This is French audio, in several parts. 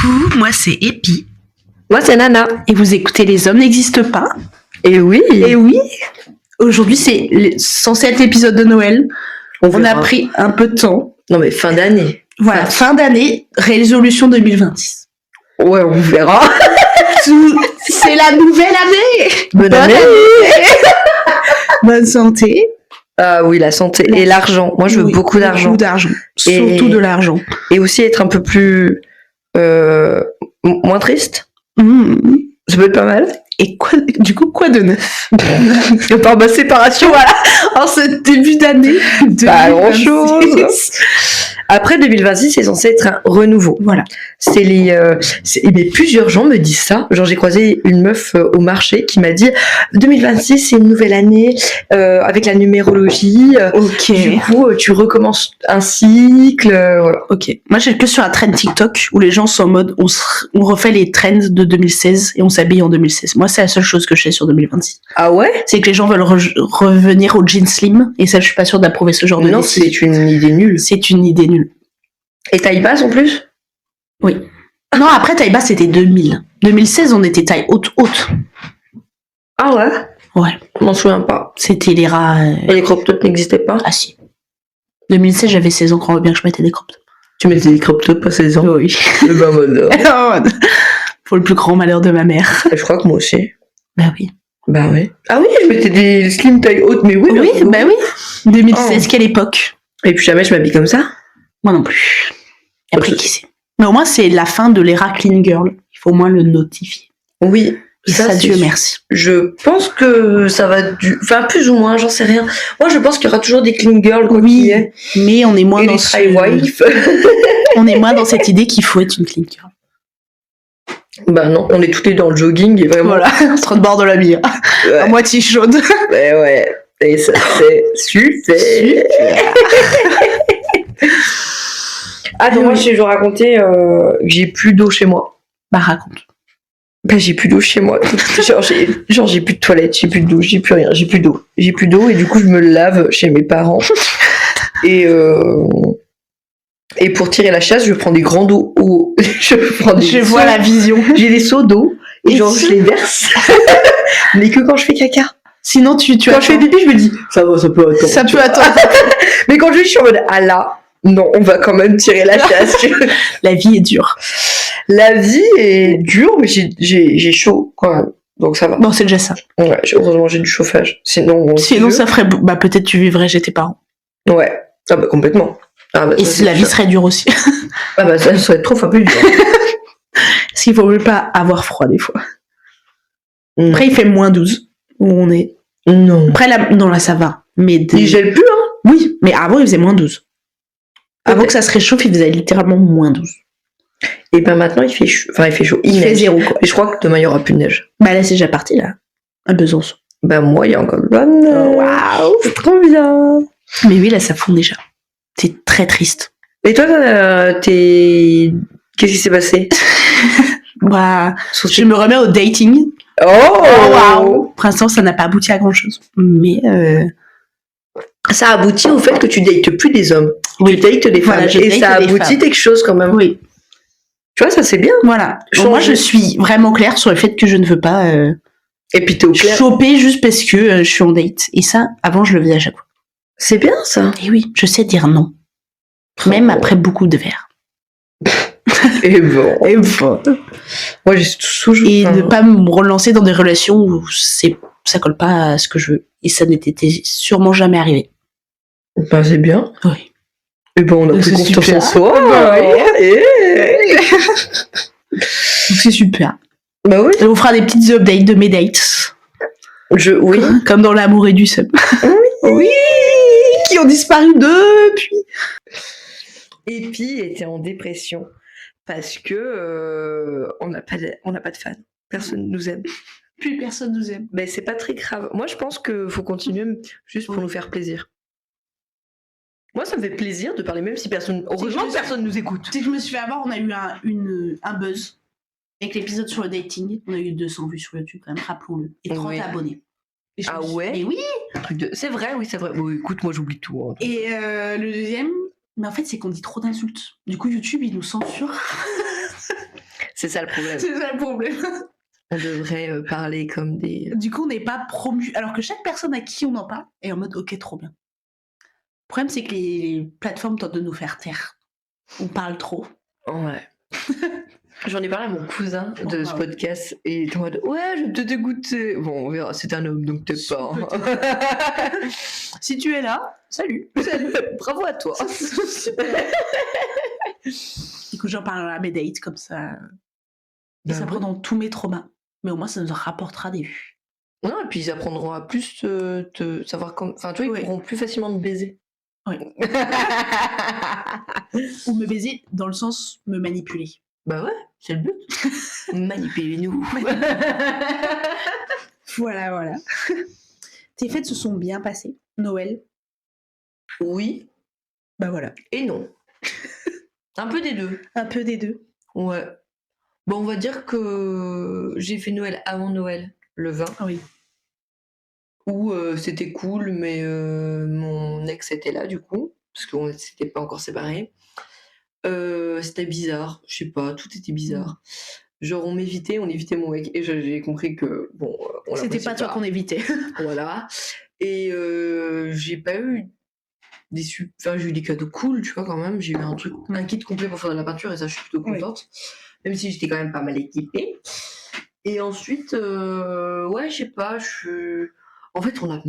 Coucou, moi c'est Epi. Moi c'est Nana. Et vous écoutez Les Hommes n'existent pas. Et oui. Et oui. Aujourd'hui c'est censé être l'épisode de Noël. On a pris un peu de temps. Non mais fin d'année. Voilà, fin d'année, résolution 2026. Ouais, on verra. C'est la nouvelle année. Bonne année. Bonne santé. Ah oui, la santé et l'argent. Moi je veux beaucoup d'argent. Beaucoup d'argent. Surtout de l'argent. Et aussi être un peu plus... moins triste. Ça peut être pas mal. Et quoi de neuf? Par ma séparation, voilà. En ce début d'année. Pas grand chose. Après 2026, c'est censé être un renouveau. Voilà. C'est mais plusieurs gens me disent ça. Genre j'ai croisé une meuf au marché qui m'a dit 2026 c'est une nouvelle année avec la numérologie. Ok. Du coup tu recommences un cycle. Voilà. Ok. Moi j'ai que sur la trend TikTok où les gens sont en mode on refait les trends de 2016 et on s'habille en 2016. Moi c'est la seule chose que je sais sur 2026. Ah ouais? C'est que les gens veulent revenir au jean slim et ça je suis pas sûre d'approuver ce genre de Non, décision. c'est une idée nulle. C'est une idée nulle. Et taille basse en plus? Oui. Non, après taille basse c'était 2000. 2016 on était taille haute. Ah ouais? Ouais. Je m'en souviens pas. C'était les rats. Et les crop tops n'existaient pas? Ah si. 2016 j'avais 16 ans quand on veut bien que je mettais des crop tops. Tu mettais des crop tops à 16 ans? Oui. Le ben mode. Pour le plus grand malheur de ma mère. Je crois que moi aussi. Bah oui. Bah ouais. Ah oui, je mettais des slim taille haute, mais oui. Oui, bah oui. 2016, quelle époque. Et puis jamais je m'habille comme ça. Moi non plus. Et après, qui sait. Mais au moins, c'est la fin de l'ère clean girl. Il faut au moins le notifier. Oui. Et ça Dieu merci. Je pense que ça va enfin plus ou moins, j'en sais rien. Moi, je pense qu'il y aura toujours des clean girls, quoi. Oui, mais on est moins dans on est moins dans cette idée qu'il faut être une clean girl. Bah non, on est toutes les dans le jogging et vraiment. Voilà, on se bord de la bière. Ouais. À moitié chaude. Ouais. Et ça, c'est super. Ah non, moi, je vais raconter que j'ai plus d'eau chez moi. Bah raconte. Bah j'ai plus d'eau chez moi. Genre j'ai plus de toilette, j'ai plus de douche, j'ai plus rien, j'ai plus d'eau. J'ai plus d'eau et du coup je me lave chez mes parents. Et pour tirer la chasse, je prends des grands seaux. Je vois la vision. J'ai des seaux d'eau et genre je les verse. Mais que quand je fais caca. Sinon quand je fais pipi, je me dis ça peut attendre. Ça peut attendre. Mais quand je suis en mode ah là, non, on va quand même tirer la chasse. La vie est dure. La vie est dure, mais j'ai chaud quand même. Donc ça va. Bon, c'est déjà ça. Ouais, heureusement j'ai du chauffage. Sinon ça ferait bah peut-être tu vivrais chez tes parents. Ouais. Ah bah complètement. Ah bah, et la vie serait dure aussi. Ah bah ça serait trop fabuleux. Parce qu'il faut même pas avoir froid des fois. Après il fait moins 12 où on est. Non. Après là ça va. Mais il gèle plus hein. Oui, mais avant il faisait moins 12. Avant que ça se réchauffe, il faisait littéralement moins 12. Et ben maintenant il fait chaud. Enfin il fait chaud. Il fait 0 quoi. Et je crois que demain il y aura plus de neige. Bah là c'est déjà parti là. À Besançon. Bah moi il y a encore de la neige. Waouh, c'est trop bien. Mais oui là ça fond déjà. C'est très triste. Et toi qu'est-ce qui s'est passé? Bah je me remets au dating. Oh waouh. Pour l'instant ça n'a pas abouti à grand chose. Mais ça aboutit au fait que tu dates plus des hommes. Oui. Tu dates des femmes. Et ça aboutit quelque chose quand même. Oui. Tu vois, ça c'est bien. Voilà. Bon, moi je suis vraiment claire sur le fait que je ne veux pas et puis t'es au clair. Choper juste parce que je suis en date. Et ça, avant je le faisais à chaque fois. C'est bien ça. Et oui, je sais dire non. Même après beaucoup de verres. Et bon. Moi j'ai toujours. Et ne pas me relancer dans des relations où ça colle pas à ce que je veux. Et ça n'était sûrement jamais arrivé. Ben c'est bien. Oui. Et bon, on a pris confiance en soi. Bah, oui. Donc c'est super. Bah oui. Et on fera des petites updates de mes dates. Oui. Comme dans l'amour et du seum. Oui. Qui ont disparu depuis. Et puis était en dépression parce que on n'a pas de fans. Personne nous aime. Plus personne nous aime. Mais c'est pas très grave. Moi je pense qu'il faut continuer juste pour nous faire plaisir. Moi, ça me fait plaisir de parler, même si personne. Heureusement que personne nous écoute. C'est que je me suis fait avoir, on a eu un buzz avec l'épisode sur le dating. On a eu 200 vues sur YouTube, quand même, rappelons-le. Et 30 abonnés. Et ouais. Et oui. C'est vrai, oui, c'est vrai. Bon, écoute, moi, j'oublie tout. Hein. Et le deuxième, mais en fait, c'est qu'on dit trop d'insultes. Du coup, YouTube, il nous censure. C'est ça le problème. C'est ça le problème. On devrait parler comme des... Du coup, on n'est pas promu. Alors que chaque personne à qui on en parle est en mode ok, trop bien. Le problème, c'est que les plateformes tentent de nous faire taire. On parle trop. Ouais. J'en ai parlé à mon cousin de ce ouais. podcast et il était en mode ouais, je vais te dégoûter. Bon, on verra, c'est un homme donc peut-être pas. Hein. Si tu es là, salut. Bravo à toi. Du coup, j'en parle à mes dates comme ça. Et Bah ça oui. prend dans tous mes traumas. Mais au moins, ça nous rapportera des vues. Non, et puis ils apprendront à plus te savoir comme. Enfin, tu vois, ils pourront plus facilement te baiser. Oui. Ou me baiser dans le sens me manipuler. Bah ouais, c'est le but. Manipulez-nous. Voilà. Tes fêtes se sont bien passées. Noël. Oui. Bah voilà. Et non. Un peu des deux. Un peu des deux. Ouais. Bon, on va dire que j'ai fait Noël avant Noël, le 20. Ah oui. Où c'était cool, mais mon ex était là du coup, parce qu'on s'était pas encore séparés. C'était bizarre, je sais pas, tout était bizarre. Genre on évitait mon mec, et j'ai compris que bon, on C'était pas toi qu'on évitait. Voilà. Et j'ai pas eu enfin j'ai eu des cadeaux cool, tu vois quand même. J'ai eu un kit complet pour faire de la peinture et ça je suis plutôt contente, même si j'étais quand même pas mal équipée. Et ensuite, ouais, je sais pas, en fait, on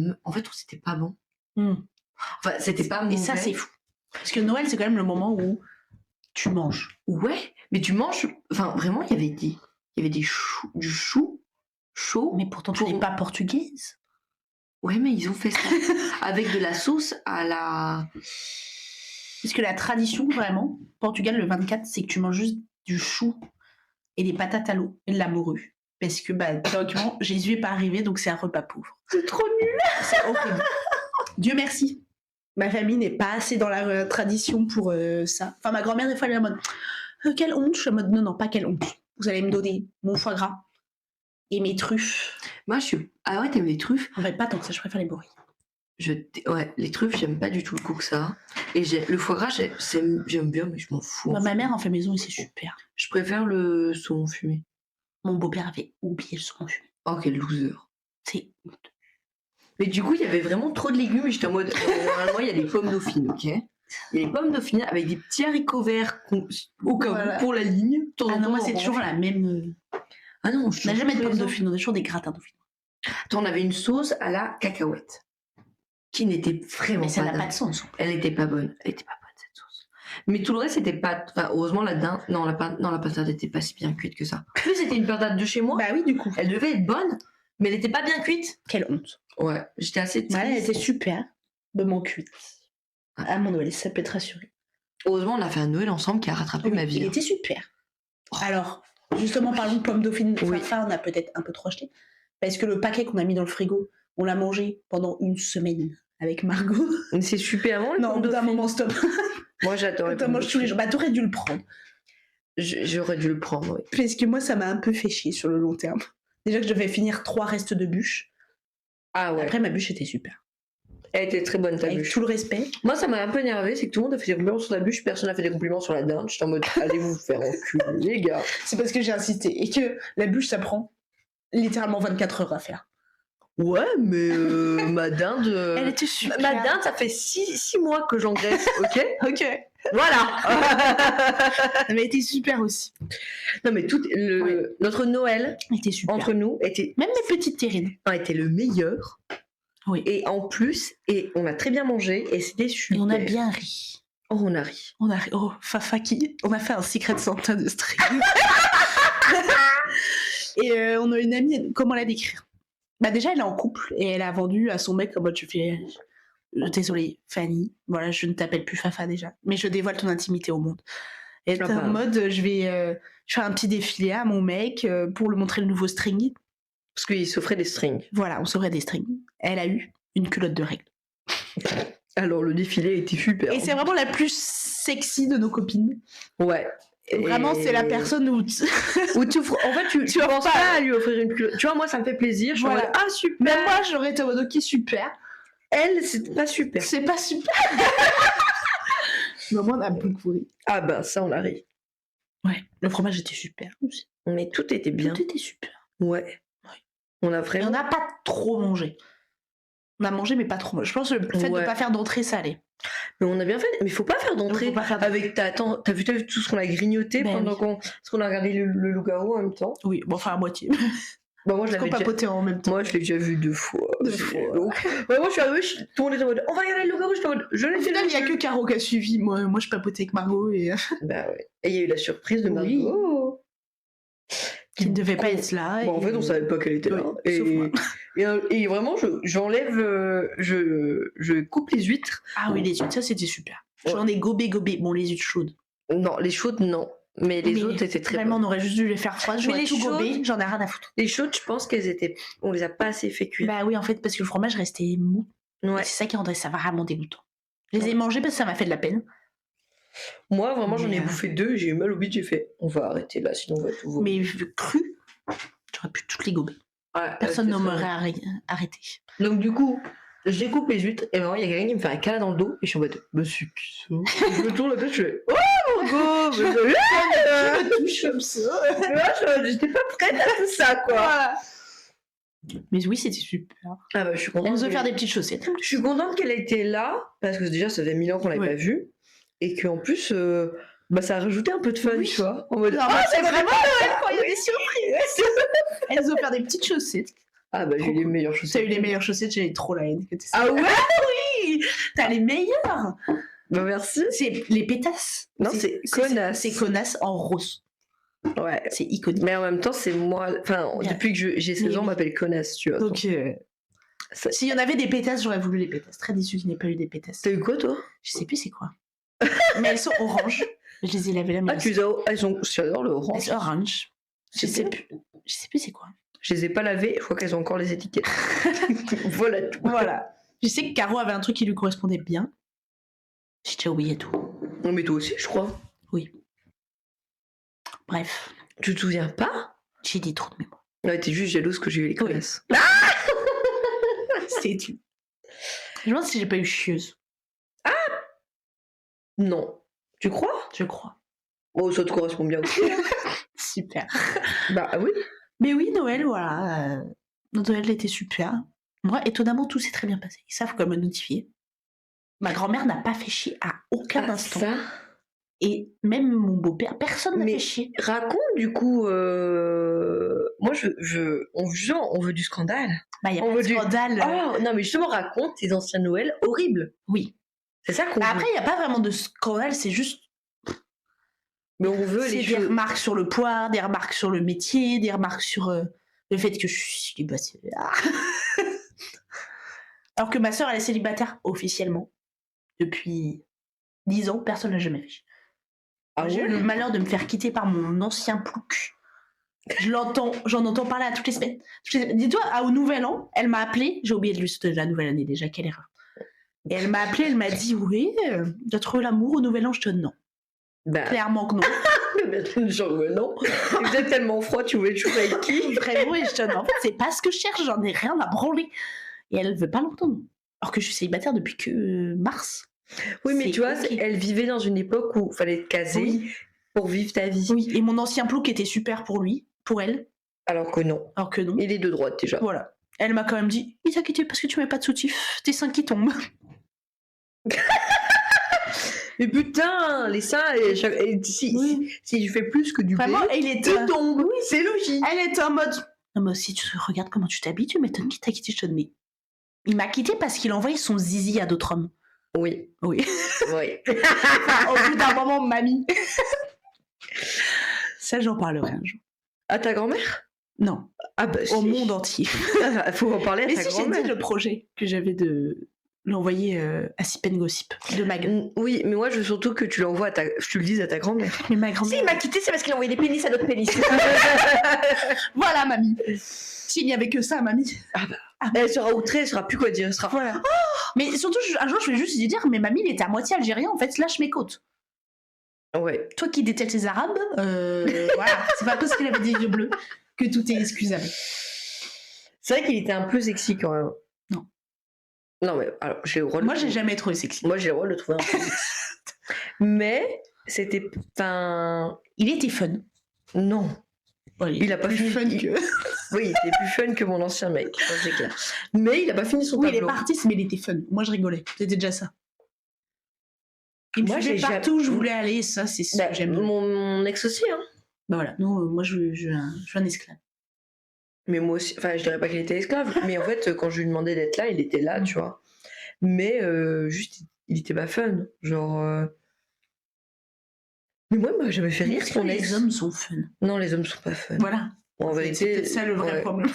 c'était pas bon. Enfin, c'était pas mauvais. Et ça, c'est fou. Parce que Noël, c'est quand même le moment où tu manges. Ouais, mais tu manges. Enfin, vraiment, il y avait du chou chaud. Mais pourtant, tu n'es pas portugaise. Ouais, mais ils ont fait ça avec de la sauce à la. Parce que la tradition, vraiment, Portugal, le 24, c'est que tu manges juste du chou et des patates à l'eau et de la morue. Parce que, bah, théoriquement, Jésus est pas arrivé, donc c'est un repas pauvre. C'est trop nul. C'est horrible. Dieu merci. Ma famille n'est pas assez dans la tradition pour ça. Enfin, ma grand-mère, des fois, elle est en mode quelle honte. Je suis en mode non, pas quelle honte. Vous allez me donner mon foie gras et mes truffes. Moi, je suis. Ah ouais, t'aimes les truffes? En fait, pas tant que ça, je préfère les bourris. Ouais, les truffes, j'aime pas du tout le goût que ça. Et le foie gras, j'aime bien, mais je m'en fous. Bah, ma mère en fait maison et c'est super. Je préfère le saumon fumé. Mon beau-père avait oublié le saumon fumé. Oh, quel loser. C'est Mais du coup, il y avait vraiment trop de légumes et j'étais en mode, normalement, il y a des pommes dauphines, ok? Il y a des pommes dauphines avec des petits haricots verts au cas où, pour la ligne. Ah non, moi, c'est toujours la même. Ah non, on n'a jamais de pommes dauphines, on a toujours des gratins dauphines. Attends, on avait une sauce à la cacahuète qui n'était vraiment mais ça pas n'a pas de sens. Elle n'était pas bonne. Elle était pas bonne, cette sauce. Mais tout le reste, c'était pas. Enfin, heureusement, la patate n'était pas si bien cuite que ça. Plus, c'était une patate de chez moi. Bah oui, du coup. Elle devait être bonne, mais elle n'était pas bien cuite. Quelle honte. Ouais, j'étais assez triste. Ouais, elle était super, bonnement cuite. À mon Noël, ça peut te rassurer. Heureusement, on a fait un Noël ensemble qui a rattrapé ma vie. Il était super. Alors, justement, parlons de pommes dauphines. Oui. Fafa, on a peut-être un peu trop acheté. Parce que le paquet qu'on a mis dans le frigo, on l'a mangé pendant une semaine avec Margot. C'est super bon. Non, au bout d'un moment, stop. Moi, j'adore. T'en manges tous les jours. Bah, t'aurais dû le prendre. J'aurais dû le prendre, oui. Parce que moi, ça m'a un peu fait chier sur le long terme. Déjà que je devais finir 3 restes de bûche. Ah ouais. Après, ma bûche était super. Elle était très bonne, ta Avec bûche. tout le respect. Moi, ça m'a un peu énervé, c'est que tout le monde a fait des compliments sur la bûche, personne n'a fait des compliments sur la dinde. J'étais en mode, allez vous faire enculer, les gars. C'est parce que j'ai insisté. Et que la bûche, ça prend littéralement 24 heures à faire. Ouais, mais ma dinde. Elle était super. Ma dinde, ça fait 6 mois que j'engraisse, ok? Ok. Voilà. Elle était super aussi. Non, mais notre Noël, Elle était super. entre nous, était. Même mes petites terrines. Était le meilleur. Oui. Et en plus, on a très bien mangé et c'était super. Et on a bien ri. Oh, on a ri. Oh, Fafa qui. On a fait un Secret Santa de stream. Et on a une amie, comment la décrire? Bah déjà, elle est en couple et elle a vendu à son mec en mode je fais désolée Fanny, voilà, je ne t'appelle plus Fafa déjà, mais je dévoile ton intimité au monde. Et elle est en mode je vais faire un petit défilé à mon mec pour lui montrer le nouveau string. Parce qu'il s'offrait des strings. Voilà, on s'offrait des strings. Elle a eu une culotte de règles. Alors le défilé était super. Et c'est vraiment la plus sexy de nos copines. Ouais. Vraiment, c'est la personne où tu en fait, tu penses pas à lui offrir une culotte. Tu vois, moi, ça me fait plaisir. Je suis en mode, ah, super. Même moi, j'aurais été en mode, ok, super. Elle, c'est pas super. C'est pas super. Mais moi, on a beaucoup ri. Ah, bah, ça, on a ri. Ouais, le fromage était super aussi. Mais tout était bien. Tout était super. Ouais. On a Et vraiment. on n'a pas trop mangé. On a mangé, mais pas trop. Je pense que le fait de Ouais. pas faire d'entrée, ça allait. Mais on a bien fait. Mais faut pas faire d'entrée. Faut pas faire d'entrée. Avec t'as vu tout ce qu'on a grignoté Ben pendant oui. parce qu'on a regardé le loup-garou en même temps. Oui, bon, enfin à moitié. Bah moi je Qu'on l'avais déjà. papotait en même temps. Moi je l'ai déjà vu 2 fois. Deux C'est fois. long. Ouais, moi je suis arrivée, tout le monde était en mode on va regarder le loup-garou, j'étais en mode je l'ai Au déjà final, il y a vu. que Caro qui a suivi. Moi, je papotais avec Margot et Bah ouais. Et il y a eu la surprise de Oui. Margot. qui ne devait pas être là. Bon, en et- fait, on savait pas qu'elle était là. Oui, sauf moi. Et vraiment, j'enlève, je coupe les huîtres. Ah oui, les huîtres, ça c'était super. Ouais. J'en ai gobé. Bon, les huîtres chaudes. Non, les chaudes, non. Mais les autres étaient très Vraiment, bonnes. on aurait juste dû les faire froides. Mais J'aurais les tout gobé, chaudes- j'en ai rien à foutre. Les chaudes, je pense qu'elles étaient. On les a pas assez fait cuire. Bah oui, en fait, parce que le fromage restait mou. Ouais. Et c'est ça qui rendait ça vraiment dégoûtant. Je les ai mangés parce que ça m'a fait de la peine. Moi, vraiment, j'en ai Mais, bouffé 2, j'ai eu mal au bide, j'ai fait on va arrêter là, sinon on va tout vomir. Mais cru, j'aurais pu toutes les gober. Ouais, Personne c'était ne très m'aurait bon. arrêté. Donc, du coup, je découpe les huîtres et vraiment, il y a quelqu'un qui me fait un câlin dans le dos et je suis en mode bah, c'est qui ça. Et je me tourne la tête, je fais oh mon gars, Je me touche comme ça. j'étais pas prête à tout ça, quoi. Voilà. Mais oui, c'était super. Ah bah, je suis contente. Elle nous a qu'elle- faire des petites chaussettes. Je suis contente qu'elle ait été là, parce que déjà, ça faisait 1000 ans qu'on l'avait Ouais. pas vue. Et qu'en plus, bah, ça a rajouté un peu de fun, Oui. tu vois. En mode, Non, ah, c'est ça vraiment va Noël quand il y a des surprises. Elle nous a offert des petites chaussettes. Ah bah, j'ai eu les meilleures T'as chaussettes. eu les meilleures chaussettes, j'ai trop la haine que t'aies ça. Ah ouais. Oui, t'as les meilleures. Bah, merci. C'est les pétasses. Non, c'est connasse. C'est connasse en rose. Ouais. C'est iconique. Mais en même temps, c'est moi. Enfin, Yeah. depuis que j'ai 16 ans, on m'appelle connasse, tu vois. Donc, Ça- s'il y en avait des pétasses, j'aurais voulu les pétasses. Très déçue qu'il n'y ait pas eu des pétasses. T'as eu quoi, toi? Je sais plus c'est quoi. Mais elles sont oranges. Je les ai lavées là, mais Ah, tu les as. Elles sont. J'adore le elles orange. sont orange. Je C'est sais bien. plus. Je sais plus c'est quoi. Je les ai pas lavées, je crois qu'elles ont encore les étiquettes. Voilà tout. Voilà. Je sais que Caro avait un truc qui lui correspondait bien. J'ai déjà oublié tout. Non, mais toi aussi, je crois. Bref, Tu te souviens pas? j'ai des trous de mémoire. Ouais, t'es juste jalouse que j'ai eu les connasses. C'est tout. Je me demande si j'ai pas eu chieuse. Non. Tu crois? Je crois. Oh, ça te correspond bien aussi. Super. Bah oui. Mais oui, Noël, voilà. Noël était super. Moi, étonnamment, tout s'est très bien passé. Ils savent quoi me notifier. Ma grand-mère n'a pas fait chier à aucun instant. Ça. Et même mon beau-père, personne n'a Mais- fait chier. Raconte du coup. Moi, on veut du scandale. Bah, il y a On pas veut de du- scandale. Oh non, mais justement, raconte tes anciens Noël horribles. Oui. C'est ça qu'on Bah, veut. après, il n'y a pas vraiment de scandale, c'est juste Mais on veut c'est les des choses. remarques sur le poids, des remarques sur le métier, des remarques sur le fait que je suis célibataire. Alors que ma sœur, elle est célibataire officiellement. Depuis 10 ans, personne n'a jamais fait. Ah J'ai eu ouais. le malheur de me faire quitter par mon ancien plouc. J'en entends parler à toutes les semaines. Dis-toi, au Nouvel An, elle m'a appelé. J'ai oublié de lui souhaiter la nouvelle année déjà, quelle erreur. Et elle m'a appelé, elle m'a dit oui, t'as trouvé l'amour au Nouvel An? Je te dis non. Bah, Clairement que non. genre, non. Vous êtes tellement froid, tu voulais jouer avec qui? Vraiment, et je te dis en fait, c'est pas ce que je cherche, j'en ai rien à branler. Et elle veut pas l'entendre. Alors que je suis célibataire depuis que mars. Oui, mais C'est tu vois, ok. elle vivait dans une époque où il fallait te caser Oui. pour vivre ta vie. Oui, et mon ancien plouc était super pour lui, pour elle, Alors que non. alors que non. Il est de droite déjà. Voilà. Elle m'a quand même dit, il t'a quitté parce que tu mets pas de soutif, tes seins qui tombent. Mais putain, les seins, si Oui. je fais plus que du Vraiment, blé, il est ils tombent. C'est logique. Elle était en mode, non mais aussi tu regardes comment tu t'habilles, tu m'étonnes qu'il t'a quitté, je te dis, mais il m'a quitté parce qu'il envoyait son zizi à d'autres hommes. Oui, Oui. oui. Au bout d'un moment, mamie. Ça, j'en parlerai un jour. À ta grand-mère? Non, Ah bah au si. monde entier. Faut en parler à Mais ta si j'ai dit grand-mère. le projet que j'avais de l'envoyer à Sipen Gossip de ma gueule. Oui, mais moi je veux surtout que tu l'envoies tu le dises à ta grand-mère. Mais ma grand-mère. Si il m'a quitté, c'est parce qu'il a envoyé des pénis à d'autres pénis. Voilà, mamie. S'il n'y avait que ça, mamie. Elle sera outrée, elle saura plus quoi dire. Elle sera... Voilà. Mais surtout, un jour, je vais juste lui dire, mais mamie, il était à moitié algérien, en fait, lâche mes côtes. Ouais. Toi qui détestes les Arabes, voilà, c'est pas parce qu'il avait des yeux bleus que tout est excusable. C'est vrai qu'il était un peu sexy quand même. Non. Non, mais alors, j'ai le droit de Moi, le j'ai trouver. jamais trouvé sexy. Moi, j'ai le droit de le trouver un peu sexy. Mais c'était... Enfin... Il était fun. Non. Bon, Il a pas plus fini. fun que... Oui, il était plus fun que mon ancien mec, ça, c'est clair. Mais il a pas fini son Oui, il est tableau. parti, mais il était fun. Moi, je rigolais. C'était déjà ça. Il me Moi, suivait j'ai partout où jamais- je voulais aller, ça, c'est ce Bah, que j'aime. mon ex aussi, hein. Bah voilà, non, moi, je suis un esclave. Mais moi aussi, enfin, je dirais pas qu'il était esclave, mais en fait, quand je lui demandais d'être là, il était là, tu vois. Mais juste, il était pas fun. Genre. Mais moi, il m'a jamais fait rire son ex. Les hommes sont fun. Non, les hommes sont pas fun. Voilà. En C'est vérité. peut-être ça le vrai ouais, problème.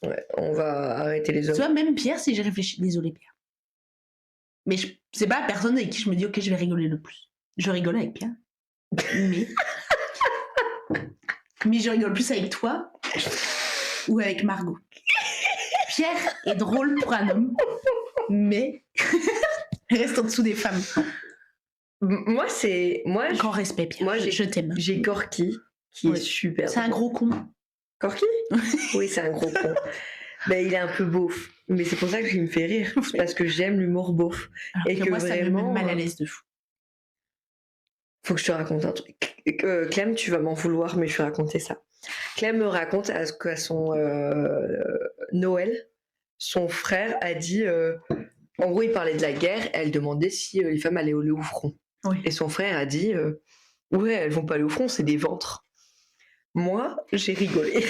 ouais, on va arrêter les Tu hommes. vois, même Pierre, si j'y réfléchis, désolé Pierre. Mais c'est pas la personne avec qui je me dis, ok, je vais rigoler le plus. Je rigole avec Pierre. Mais. Mais je rigole plus avec toi ou avec Margot. Pierre est drôle pour un homme, mais reste en dessous des femmes. Moi, c'est. Moi, Grand respect, Pierre. Moi, je t'aime. j'ai Corky, qui Oui. est super. C'est un gros con. Corky Oui, c'est un gros con. Ben, il est un peu beauf. Mais c'est pour ça que il me fait rire. C'est parce que j'aime l'humour beauf. Alors Et que que moi, ça me vraiment, met mal à l'aise de fou. Faut que je te raconte un truc. Clem, tu vas m'en vouloir, mais je vais raconter ça. Clem me raconte qu'à son Noël, son frère a dit... en gros, il parlait de la guerre, elle demandait si les femmes allaient aller au front. Oui. Et son frère a dit ouais, elles vont pas aller au front, c'est des ventres. Moi, j'ai rigolé.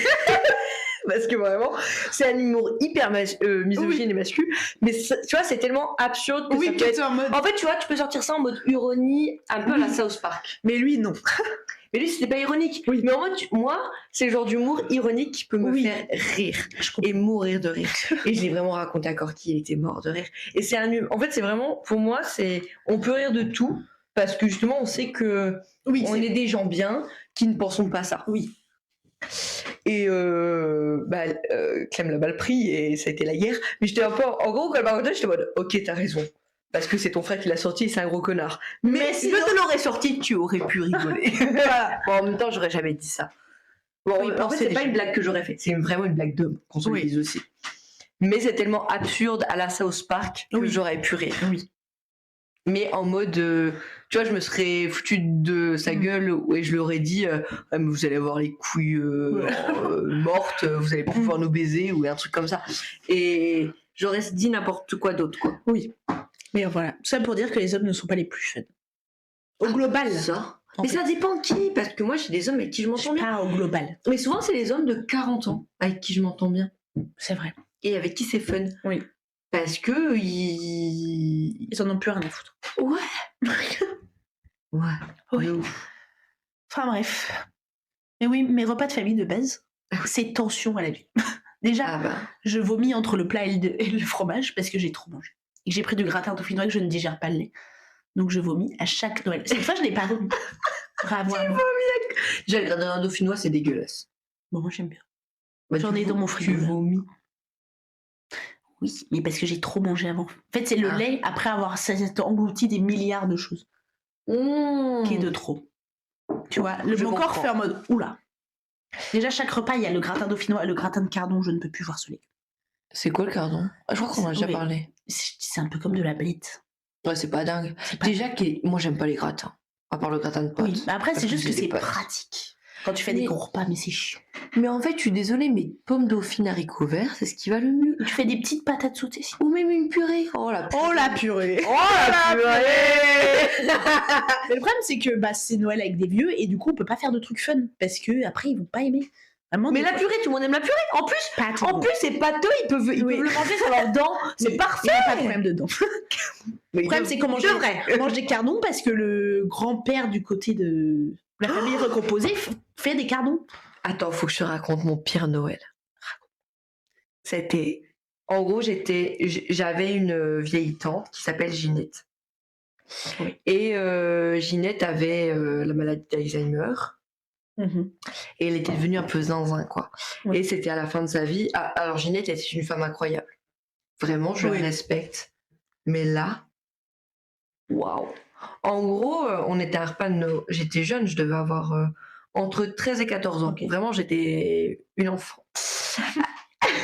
Parce que vraiment, c'est un humour hyper misogyne et masculin. Mais tu vois, c'est tellement absurde que Oui, ça peut être... en mode. En fait, tu vois, tu peux sortir ça en mode ironie, un peu à la South Park. Mais lui, non. Mais lui, c'était pas ironique. Oui. Mais en mode, moi, c'est le genre d'humour ironique qui peut me faire rire. Et mourir de rire. Et je l'ai vraiment raconté à Corky, il était mort de rire. Et c'est un humour... En fait, c'est vraiment... Pour moi, c'est... On peut rire de tout, parce que justement, on sait que... Oui, on est des gens bien qui ne pensons pas ça. Oui. Et Clem l'a mal pris et ça a été la guerre. Mais j'étais un peu... En gros, quand elle m'a raconté, j'étais en mode, ok, t'as raison. Parce que c'est ton frère qui l'a sorti et c'est un gros connard. Mais si je te l'aurais sorti, tu aurais pu rigoler. Voilà. Bon, en même temps, j'aurais jamais dit ça. Bon, Oui, en fait, c'est pas une blague que j'aurais faite. C'est vraiment une blague d'homme, qu'on se le dise aussi. Mais c'est tellement absurde à la South Park que j'aurais pu rire. Oui. Mais en mode, tu vois, je me serais foutu de sa gueule et je lui aurais dit, ah, mais vous allez avoir les couilles mortes, vous allez pas pouvoir nous baiser ou un truc comme ça. Et j'aurais dit n'importe quoi d'autre, quoi. Oui. Mais voilà. Tout ça pour dire que les hommes ne sont pas les plus fun. Au global. Ça. Mais ça dépend qui, parce que moi j'ai des hommes avec qui je m'entends bien. Pas au global. Mais souvent c'est les hommes de 40 ans avec qui je m'entends bien. C'est vrai. Et avec qui c'est fun. Oui. Parce que ils en ont plus rien à foutre. Ouais. Ouais. Oui. Enfin bref. Mais oui, mes repas de famille de base, c'est tension à la vie. Déjà, je vomis entre le plat et le fromage parce que j'ai trop mangé. Et que j'ai pris du gratin dauphinois et que je ne digère pas le lait. Donc je vomis à chaque Noël. Cette fois, je n'ai pas vomi. Bravo. Déjà, le gratin dauphinois, c'est dégueulasse. Bon, moi, j'aime bien. Bah, j'en ai dans mon frigo. Tu vomis. Oui, mais parce que j'ai trop mangé avant. En fait, c'est le lait après avoir englouti des milliards de choses. Qui est de trop. Tu vois, mon corps fait en mode oula. Déjà, chaque repas, il y a le gratin dauphinois et le gratin de cardon. Je ne peux plus voir ce lait. C'est quoi le cardon? Je crois qu'on en a déjà parlé. C'est un peu comme de la blette. Ouais, c'est pas dingue. Déjà, moi, j'aime pas les gratins. À part le gratin de pâte. Oui, mais après, c'est juste que c'est pratique. Quand tu fais des gros repas, mais c'est chiant. Mais en fait, je suis désolée, mais pommes dauphines haricots verts, c'est ce qui va le mieux. Tu fais des petites patates sautées. Ou même une purée. Oh la purée. Oh la purée. Oh la purée. Mais le problème, c'est que c'est Noël avec des vieux et du coup, on peut pas faire de trucs fun parce que après, ils vont pas aimer. Vraiment, mais la purée, tout le monde aime la purée. En plus, c'est pâteux, ils peuvent le manger sur leurs dents. C'est parfait. Il n'y a pas de problème dedans. Le problème, c'est qu'on mange des cardons parce que le grand-père du côté de la famille recomposée fait des cardons. Attends, faut que je te raconte mon pire Noël. C'était... En gros, j'avais une vieille tante qui s'appelle Ginette. Oui. Et Ginette avait la maladie d'Alzheimer. Et elle était devenue un peu zinzin, quoi. Et c'était à la fin de sa vie. Alors Ginette, elle était une femme incroyable. Vraiment, je la respecte. Mais là, waouh. En gros, on était à un repas de Noël. J'étais jeune, je devais avoir entre 13 et 14 ans. Vraiment, j'étais une enfant.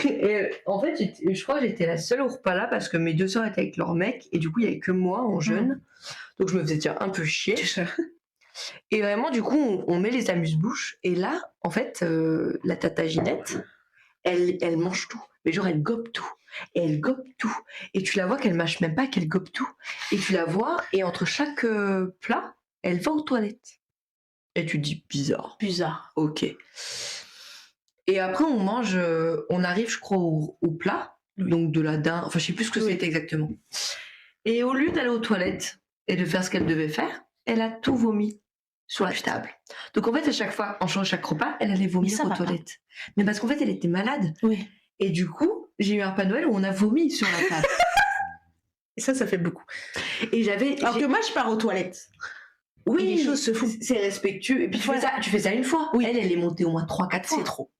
Et en fait, je crois que j'étais la seule au repas là parce que mes deux sœurs étaient avec leur mec et du coup, il n'y avait que moi en jeune. Donc, je me faisais un peu chier. Et vraiment, du coup, on met les amuse-bouches. Et là, en fait, la tata Ginette, elle mange tout. Mais genre, elle gobe tout. Et elle gobe tout. Et tu la vois qu'elle mâche même pas, qu'elle gobe tout. Et tu la vois, et entre chaque plat, elle va aux toilettes. Et tu te dis, bizarre. Bizarre. Ok. Et après, on mange, on arrive, je crois, au plat. Oui. Donc de la dinde. Enfin, je sais plus ce que c'était exactement. Et au lieu d'aller aux toilettes et de faire ce qu'elle devait faire, elle a tout vomi sur la table. Donc en fait, à chaque fois, en changeant chaque repas, elle allait vomir aux toilettes. Mais parce qu'en fait, elle était malade. Oui. Et du coup, j'ai eu un repas de Noël où on a vomi sur la table. Et ça fait beaucoup. Et Alors que moi, je pars aux toilettes. Oui, et les choses se font. C'est respectueux. Et puis tu fais ça une fois. Oui. Elle est montée au moins 3-4 fois. C'est trop.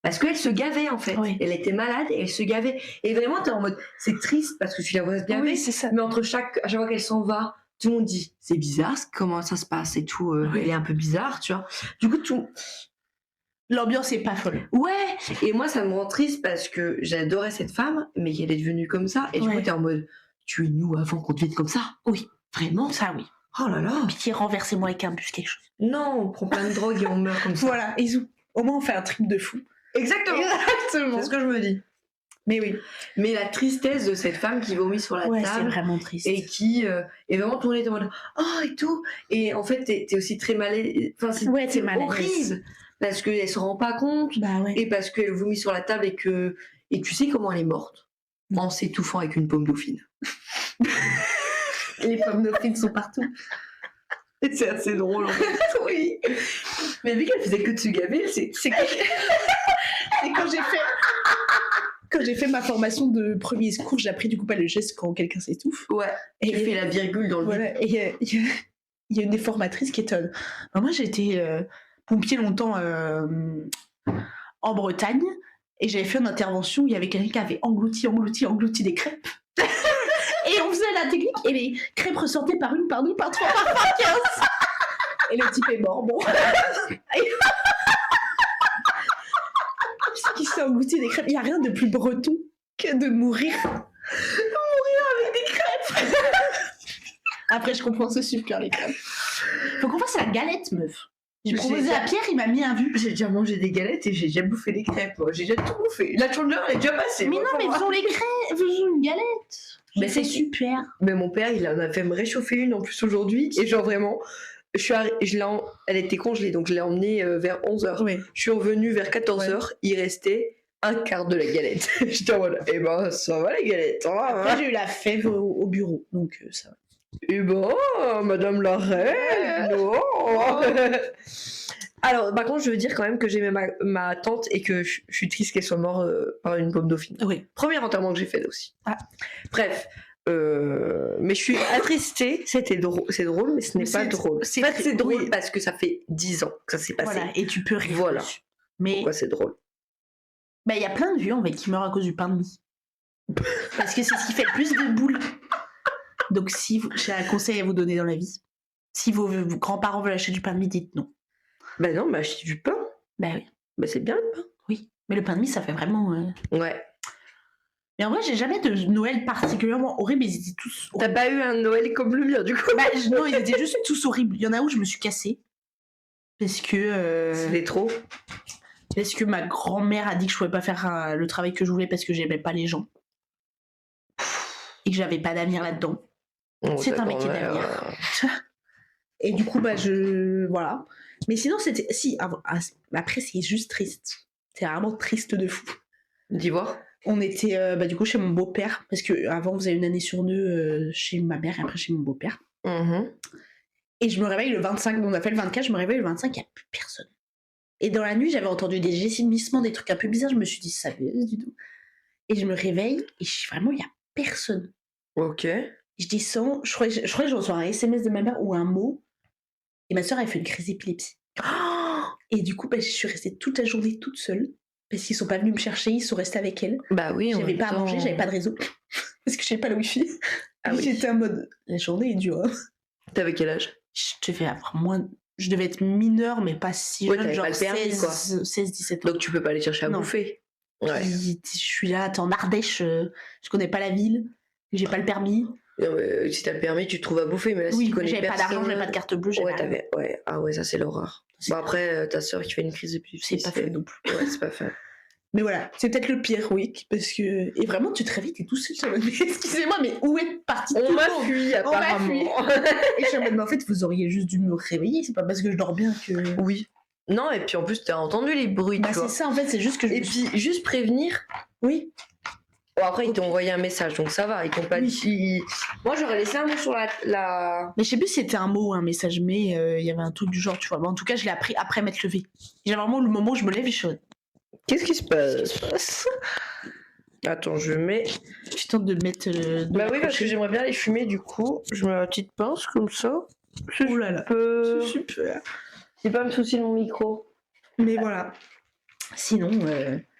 Parce qu'elle se gavait en fait. Oui. Elle était malade et elle se gavait. Et vraiment, t'es en mode, c'est triste parce que tu la vois se gaver. Oui, c'est ça. Mais à chaque fois qu'elle s'en va, tout le monde dit, c'est bizarre comment ça se passe et tout. Elle est un peu bizarre, tu vois. Du coup, l'ambiance est pas folle. Ouais. Et moi, ça me rend triste parce que j'adorais cette femme, mais qu'elle est devenue comme ça. Et du coup, t'es en mode, tu es nous avant qu'on devienne comme ça. Oui. Vraiment. Ça, oui. Oh là là. Pitié, renversez-moi avec un bus, quelque chose. Non, on prend plein de drogue et on meurt comme ça. Voilà. Et au moins, on fait un trip de fou. Exactement. C'est ce que je me dis. Mais oui. Mais la tristesse de cette femme qui vomit sur la table. C'est vraiment triste. Et qui est vraiment tournée en mode oh et tout. Et en fait, t'es aussi très malaise. Enfin, c'est horrible. Parce qu'elle se rend pas compte. Bah ouais. Et parce qu'elle vomit sur la table et tu sais comment elle est morte. En s'étouffant avec une pomme dauphine. Les pommes dauphines sont partout. Et c'est assez drôle en fait. Oui. Mais vu qu'elle faisait que de se gaver, c'est quand j'ai fait ma formation de premier secours, j'ai appris du coup pas le geste quand quelqu'un s'étouffe. Ouais. Et tu fais la virgule dans le voilà. Et il y a une des formatrices qui étonne. Moi, j'ai été pompier longtemps en Bretagne et j'avais fait une intervention où il y avait quelqu'un qui avait englouti des crêpes. Et on faisait la technique et les crêpes ressortaient par une, par deux, par trois, par 15. Et le type est mort. Bon. Qui s'est englouti des crêpes. Il n'y a rien de plus breton que de mourir. Avec des crêpes. Après, je comprends ce super les crêpes. Faut qu'on fasse la galette, meuf. J'ai proposé à Pierre, il m'a mis un vu. J'ai déjà mangé des galettes et j'ai déjà bouffé des crêpes. J'ai déjà tout bouffé. La chandelier, elle est déjà passée. Mais non, mais faisons les crêpes, faisons une galette. Mais c'est super. Mais mon père, il en a fait me réchauffer une en plus aujourd'hui. Et genre vraiment, elle était congelée, donc je l'ai emmenée vers 11h. Oui. Je suis revenue vers 14h, il restait un quart de la galette. J'étais en mode, eh ben ça va la galette. Hein. Après, j'ai eu la fève au bureau, donc ça va. Eh ben, madame la reine, oh. Alors, par contre, je veux dire quand même que j'aimais ma tante et que je suis triste qu'elle soit morte par une pomme dauphine. Oui. Premier enterrement que j'ai fait aussi. Ah. Bref. Mais je suis attristée, c'est drôle, mais ce n'est pas drôle. C'est drôle parce que ça fait 10 ans que ça s'est passé. Voilà, et tu peux rire. Voilà. Mais pourquoi c'est drôle? Bah, il y a plein de vieux en fait qui meurent à cause du pain de mie. Parce que c'est ce qui fait le plus de boules. Donc, si j'ai un conseil à vous donner dans la vie, si vos grands-parents veulent acheter du pain de mie, dites non. Bah non, mais acheter du pain. Bah oui. Bah c'est bien le pain. Oui, mais le pain de mie, ça fait vraiment. Ouais. Mais en vrai, j'ai jamais de Noël particulièrement horrible. Ils étaient tous. T'as pas eu un Noël comme le mien, du coup? Bah non, ils étaient juste tous horribles. Il y en a où je me suis cassée. Parce que. C'était trop. Parce que ma grand-mère a dit que je pouvais pas faire le travail que je voulais parce que j'aimais pas les gens. Et que j'avais pas d'avenir là-dedans. Oh, c'est un métier d'avenir. Et du coup, bah, voilà. Mais sinon, c'était. Si, après, c'est juste triste. C'est vraiment triste de fou. Dis voir. On était, du coup, chez mon beau-père. Parce qu'avant, on faisait une année sur deux chez ma mère et après chez mon beau-père. Mm-hmm. Et je me réveille le 25. On a fait le 24, je me réveille le 25, il n'y a plus personne. Et dans la nuit, j'avais entendu des gémissements, des trucs un peu bizarres. Je me suis dit, ça veut du tout. Et je me réveille et vraiment, il n'y a personne. Ok. Je descends, je crois que je reçois un SMS de ma mère ou un mot. Et ma soeur, elle fait une crise d'épilepsie. Oh, et du coup, bah, je suis restée toute la journée toute seule. Parce qu'ils sont pas venus me chercher, ils sont restés avec elle. Bah oui, j'avais pas à manger, j'avais pas de réseau. Parce que j'avais pas le wifi. Ah oui. J'étais en mode, la journée est dure. T'avais quel âge? Je devais être mineure, mais pas si jeune, genre 16-17 ans. Donc tu peux pas aller chercher à bouffer. Ouais. Je suis là, t'es en Ardèche, je connais pas la ville, j'ai pas le permis. Non, mais si t'as le permis, tu te trouves à bouffer, mais là, si Oui, tu mais connais j'avais pas personne... d'argent, j'avais pas de carte bleue, j'avais Ouais, rien. t'avais... Ouais, ah ouais, ça, c'est l'horreur. C'est Bon, après, ta soeur qui fait une crise d'épilepsie, C'est pas fun non plus. Ouais, c'est pas fun. Mais voilà, c'est peut-être le pire, oui, parce que... Et vraiment, tu te réveilles, t'es tout seul sur le excusez-moi, mais où est parti tout On le m'a monde fui, On m'a fui. apparemment. Et je suis en mode, mais en fait, vous auriez juste dû me réveiller, c'est pas parce que je dors bien que... Oui. Non, et puis en plus, t'as entendu les bruits, Bah tu vois. c'est ça, en fait, c'est juste que je Et me suis- puis, juste prévenir... Oui. Bon, après, ils Ok. t'ont envoyé un message, donc ça va, ils t'ont pas Oui. dit... Moi, j'aurais laissé un mot sur la... Mais je sais plus si c'était un mot ou un message, mais il y avait un truc du genre, tu vois. Mais en tout cas, je l'ai appris après m'être levée. J'ai vraiment le moment où je me lève et je suis... Qu'est-ce qui se passe? Attends, je mets... Je tente de mettre... Bah oui, parce que j'aimerais bien les fumer, du coup. Je mets la petite pince, comme ça. Oh là là. Peux... C'est super. C'est pas me soucier de mon micro. Mais voilà. Sinon,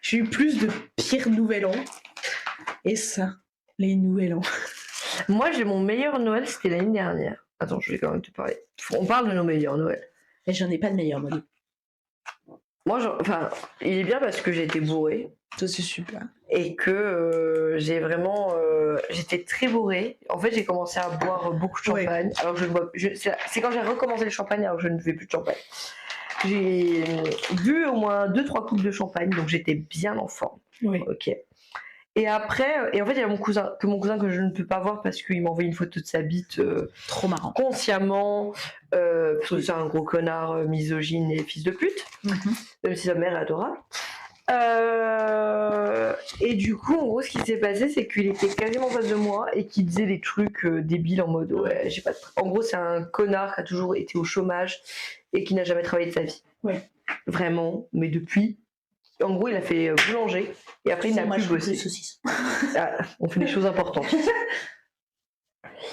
j'ai eu plus de pires nouvel an. Et ça, les nouvel an. Moi, j'ai mon meilleur Noël, c'était l'année dernière. Attends, je vais quand même te parler. On parle de nos meilleurs Noël. Et j'en ai pas de meilleur, moi. Moi, enfin, il est bien parce que j'ai été bourrée. Ça, c'est super. Et que j'ai vraiment... j'étais très bourrée. En fait, j'ai commencé à boire beaucoup de champagne. Ouais. Alors que je ne bois... C'est quand j'ai recommencé le champagne, alors que je ne buvais plus de champagne. J'ai bu au moins 2-3 coupes de champagne, donc j'étais bien en forme. Oui. Ok. Et après, et en fait, il y a mon cousin que je ne peux pas voir parce qu'il m'a envoyé une photo de sa bite trop marrant. Consciemment, parce que c'est un gros connard misogyne et fils de pute, même si sa mère est adorable. Et du coup, en gros, ce qui s'est passé, c'est qu'il était quasiment en face de moi et qu'il disait des trucs débiles en mode ouais, j'ai pas. En gros, c'est un connard qui a toujours été au chômage et qui n'a jamais travaillé de sa vie. Ouais. Vraiment, mais depuis. En gros, il a fait boulanger et après il n'a plus bossé. Ah, on fait des choses importantes.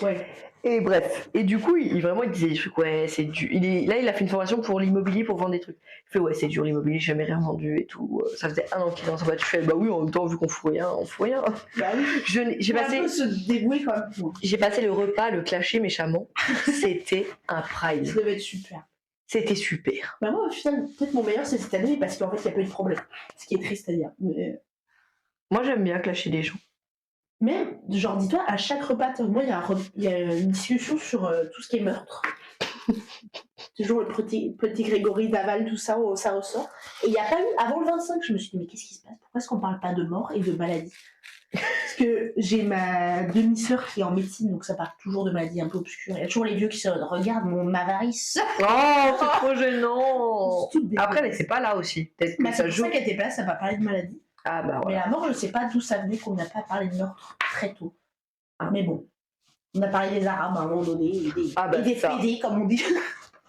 Ouais. Et bref. Et du coup, il disait des trucs, ouais, c'est dur. Là, il a fait une formation pour l'immobilier pour vendre des trucs. Il fait, ouais, c'est dur l'immobilier, j'ai jamais rien vendu et tout. Ça faisait 1 an qu'il est dans sa boîte. Je fais, bah oui, en même temps, vu qu'on fout rien, on fout rien. Bah oui. J'ai passé. Se dévouer quand même. J'ai passé le repas, le clasher méchamment. C'était un pride. Ça devait être super. C'était super. Bah moi, au final, peut-être mon meilleur, c'est cette année parce qu'en fait, il n'y a pas eu de problème. Ce qui est triste à dire. Mais... Moi, j'aime bien clasher des gens. Mais, genre, dis-toi, à chaque repas, moi, il y a une discussion sur tout ce qui est meurtre. Toujours le petit Grégory Daval, tout ça, ça ressort. Et il n'y a pas eu, avant le 25, je me suis dit, mais qu'est-ce qui se passe? Pourquoi est-ce qu'on parle pas de mort et de maladie? Parce que j'ai ma demi-sœur qui est en médecine, donc ça parle toujours de maladies un peu obscures. Il y a toujours les vieux qui se regardent mon avarice. Oh, c'est trop gênant. Après, elle n'était pas là aussi. Peut-être que bah, ça c'est joue. pour ça qu'elle était pas là, ça va parler de maladie. Ah bah Mais ouais. la mort, je sais pas d'où ça venait qu'on n'a pas parlé de meurtre très tôt. Ah. Mais bon, on a parlé des Arabes à un moment donné, et des PD, comme on dit.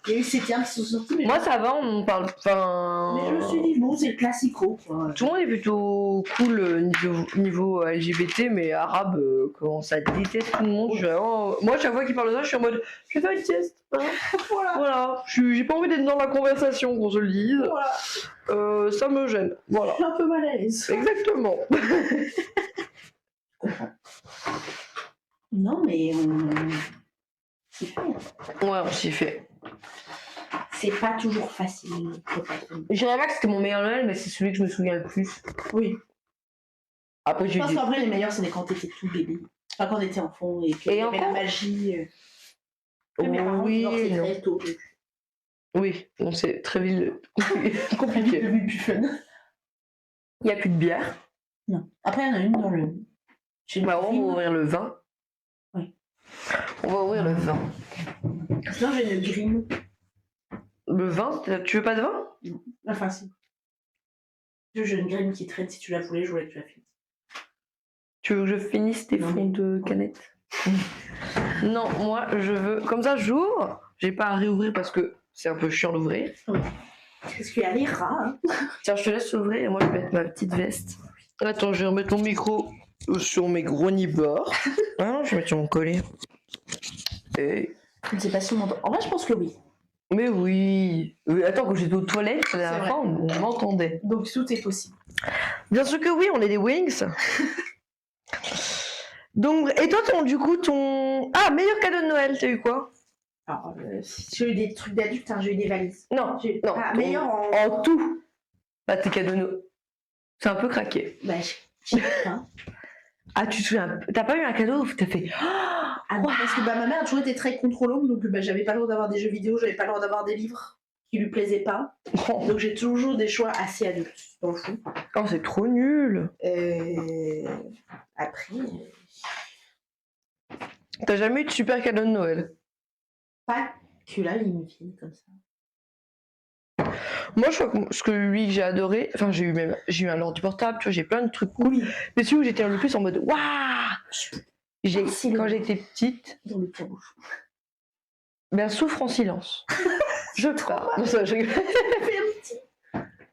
Il y a eu ces termes qui sont sortis. Mais moi, ça va, on parle. Mais je me suis dit, bon, c'est le classico. Quoi. Tout le monde est plutôt cool niveau LGBT, mais arabe commence à détester tout le monde. Moi, chaque fois qu'il parle de ça, je suis en mode, je vais faire une sieste. Hein. Voilà. J'ai pas envie d'être dans la conversation, qu'on se le dise. Voilà. Ça me gêne. Voilà. Je suis un peu mal à l'aise. Exactement. Je comprends. Non, mais on s'y fait. Ouais, on s'y fait. C'est pas toujours facile. Je dirais pas que c'était mon meilleur Noël, mais c'est celui que je me souviens le plus. Oui. Après, je pense qu'en vrai, les meilleurs, c'est quand t'étais tout bébé. Pas quand t'étais enfant et qu'il y avait la magie. Mes parents, c'est très tôt. Oui, donc c'est très vite compliqué. Très vite plus fun. Il n'y a plus de bière. Non. Après, il y en a une dans le... Bah, on va ouvrir le vin. Oui. On va ouvrir le vin. Sinon, j'ai le grime. Le vin? Tu veux pas de vin? Non. Enfin, si. J'ai une grime qui traîne. Si tu la voulais, je voulais que tu la finisses. Tu veux que je finisse tes fonds de canette? Non, moi, je veux... Comme ça, j'ouvre. J'ai pas à réouvrir parce que c'est un peu chiant d'ouvrir. Oui. Parce qu'il y a les rats. Hein. Tiens, je te laisse ouvrir et moi, je vais mettre ma petite veste. Attends, je vais remettre mon micro sur mes gros nibords. Ah non, je vais mettre sur mon collier. Et... Je ne sais pas si on m'entend. En vrai, je pense que oui. Mais oui. Attends, quand j'étais aux toilettes, la dernière fois, on m'entendait. Donc tout est possible. Bien sûr que oui, on est des wings. Donc, et toi, ton... Ah, meilleur cadeau de Noël, t'as eu quoi? Alors, j'ai eu des trucs d'adultes, hein, j'ai eu des valises. Non, non. Meilleur en tout. Bah, tes cadeaux Noël. C'est un peu craqué. Bah, je sais pas. Ah, tu te souviens, t'as pas eu un cadeau où t'as fait. Ah non, parce que ma mère a toujours été très contrôlante, donc j'avais pas le droit d'avoir des jeux vidéo, j'avais pas le droit d'avoir des livres qui lui plaisaient pas. Donc j'ai toujours des choix assez adultes dans le fond. Oh, c'est trop nul. Après, T'as jamais eu de super cadeau de Noël? pas que là, ils me viennent comme ça. Moi, je crois que ce que lui j'ai adoré, enfin j'ai eu un ordi portable, tu vois, j'ai plein de trucs cool. Oui. Mais celui où j'étais le plus en mode waouh. Quand j'étais petite, Dans le bouche. ben souffre en silence. Je pars. Non, ça,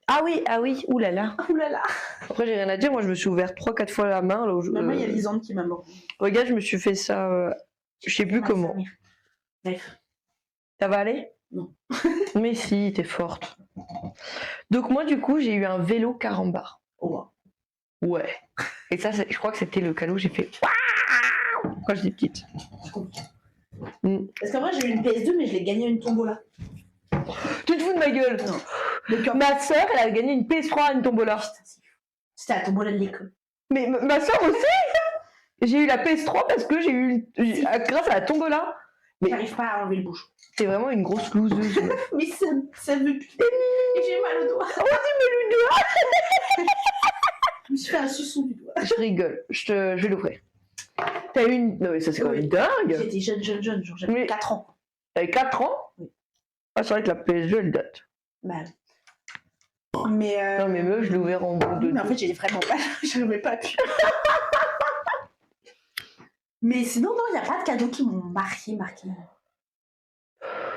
Ah oui, oulala. Oulala. Après j'ai rien à dire, moi je me suis ouvert 3-4 fois la main. Là, Maman, il y a Lisande qui m'a mordu. Regarde, je me suis fait ça, je sais plus comment. Bref. Ça va aller? Non. Mais si, t'es forte. Donc moi du coup j'ai eu un vélo carambar. Oh. Ouais. Et ça, je crois que c'était le cadeau que j'ai fait waouh quand j'étais petite. Je comprends. Parce qu'en vrai j'ai eu une PS2 mais je l'ai gagnée à une tombola. Tu te fous de ma gueule? Non. Ma soeur, elle a gagné une PS3 à une tombola. C'était la tombola de l'école. Mais ma soeur aussi. J'ai eu la PS3 parce que j'ai eu grâce à la tombola. Mais j'arrive pas à enlever le bouchon. T'es vraiment une grosse loseuse. Mais ça me pue. Et j'ai mal au doigt. Oh, tu me le doigt. Je me suis fait un suçon du doigt. Je rigole, je vais l'ouvrir. T'as eu une... Non mais ça c'est quand même dingue. J'étais jeune, genre j'avais 4 ans. T'avais 4 ans? Oui. Ah c'est vrai que la PS2 elle date. Bah mais non mais meuf, je l'ai ouvert en bout de... Mais en fait j'ai vraiment mal, j'arrivais pas à appuyer. Mais sinon non, il n'y a pas de cadeaux qui m'ont marqué.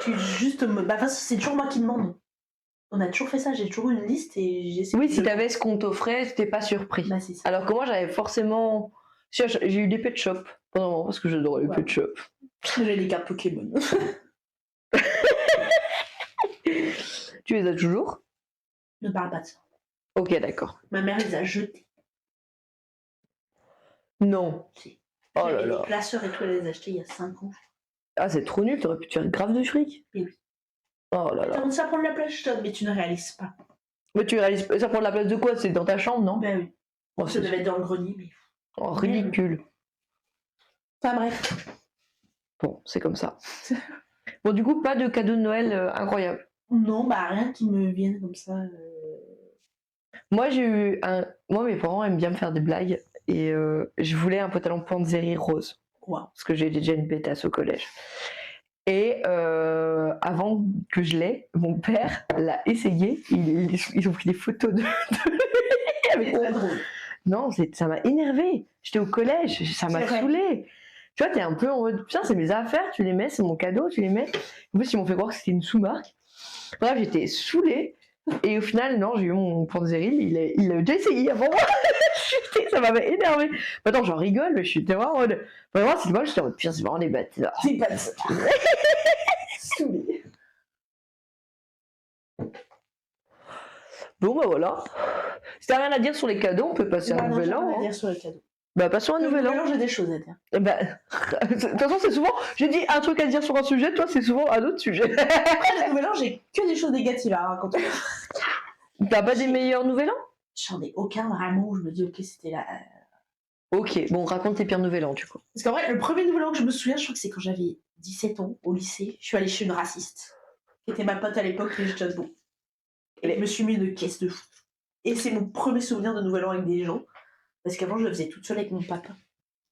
Juste... Bah c'est toujours moi qui demande. On a toujours fait ça, j'ai toujours une liste et j'essaie. Oui, si t'avais ce qu'on t'offrait, t'étais pas surpris. Bah, c'est ça. Alors que moi, j'avais forcément... J'ai eu des pet shops pendant un moment, parce que j'adorais les pet shops. J'ai les cartes Pokémon. Tu les as toujours? Ne parle pas de ça. Ok, d'accord. Ma mère les a jetés. Non. Si. Oh là là. Les classeurs et tout, elle les a achetés il y a 5 ans. Ah, c'est trop nul, t'aurais pu te faire grave de fric. Et oui. Oh là là. T'as commencé à prendre la place, je mais tu ne réalises pas. Mais tu réalises pas, ça prend de la place de quoi? C'est dans ta chambre, non? Ben oui. Oh, ça devait être dans le grenier, mais... Oh, ridicule. Enfin bref. Bon, c'est comme ça. Bon, du coup, pas de cadeau de Noël incroyable. Non, bah rien qui me vienne comme ça. Moi, j'ai eu un... Moi, mes parents aiment bien me faire des blagues. Et je voulais un pantalon Panzeri rose. Wow. Parce que j'ai déjà une pétasse au collège. Et avant que je l'aie, mon père l'a essayé. Ils ont pris des photos de avec très drôle. Non, ça m'a énervé. J'étais au collège, ça m'a saoulée. Tu vois, t'es un peu en mode, putain, c'est mes affaires, tu les mets, c'est mon cadeau, tu les mets. En plus, ils m'ont fait croire que c'était une sous-marque. Bref, j'étais saoulée. Et au final, non, j'ai eu mon Panzeri, il a déjà essayé avant moi. Ça m'avait énervé. Attends, j'en rigole, mais je suis vraiment en mode. Vraiment, c'est moi, j'étais en mode, putain, c'est vraiment des bâtards. C'est pas ça. Saoulée. Bon, bah voilà. Si t'as rien à dire sur les cadeaux, on peut passer à un nouvel an. Rien à dire sur les cadeaux. Bah, passons à un nouvel an. J'ai des choses à dire. Et bah, de toute façon, c'est souvent. J'ai dit un truc à dire sur un sujet, toi, c'est souvent un autre sujet. Après, le nouvel an, j'ai que des choses négatives à raconter. T'as pas des meilleurs nouvel an? J'en ai aucun vraiment où je me dis, ok, c'était là. Ok, bon, raconte tes pires nouvel an, du coup. Parce qu'en vrai, le premier nouvel an que je me souviens, je crois que c'est quand j'avais 17 ans au lycée. Je suis allée chez une raciste, qui était ma pote à l'époque, les Jadbo. Et je me suis mis une caisse de fou. Et c'est mon premier souvenir de nouvel an avec des gens. Parce qu'avant, je le faisais toute seule avec mon papa.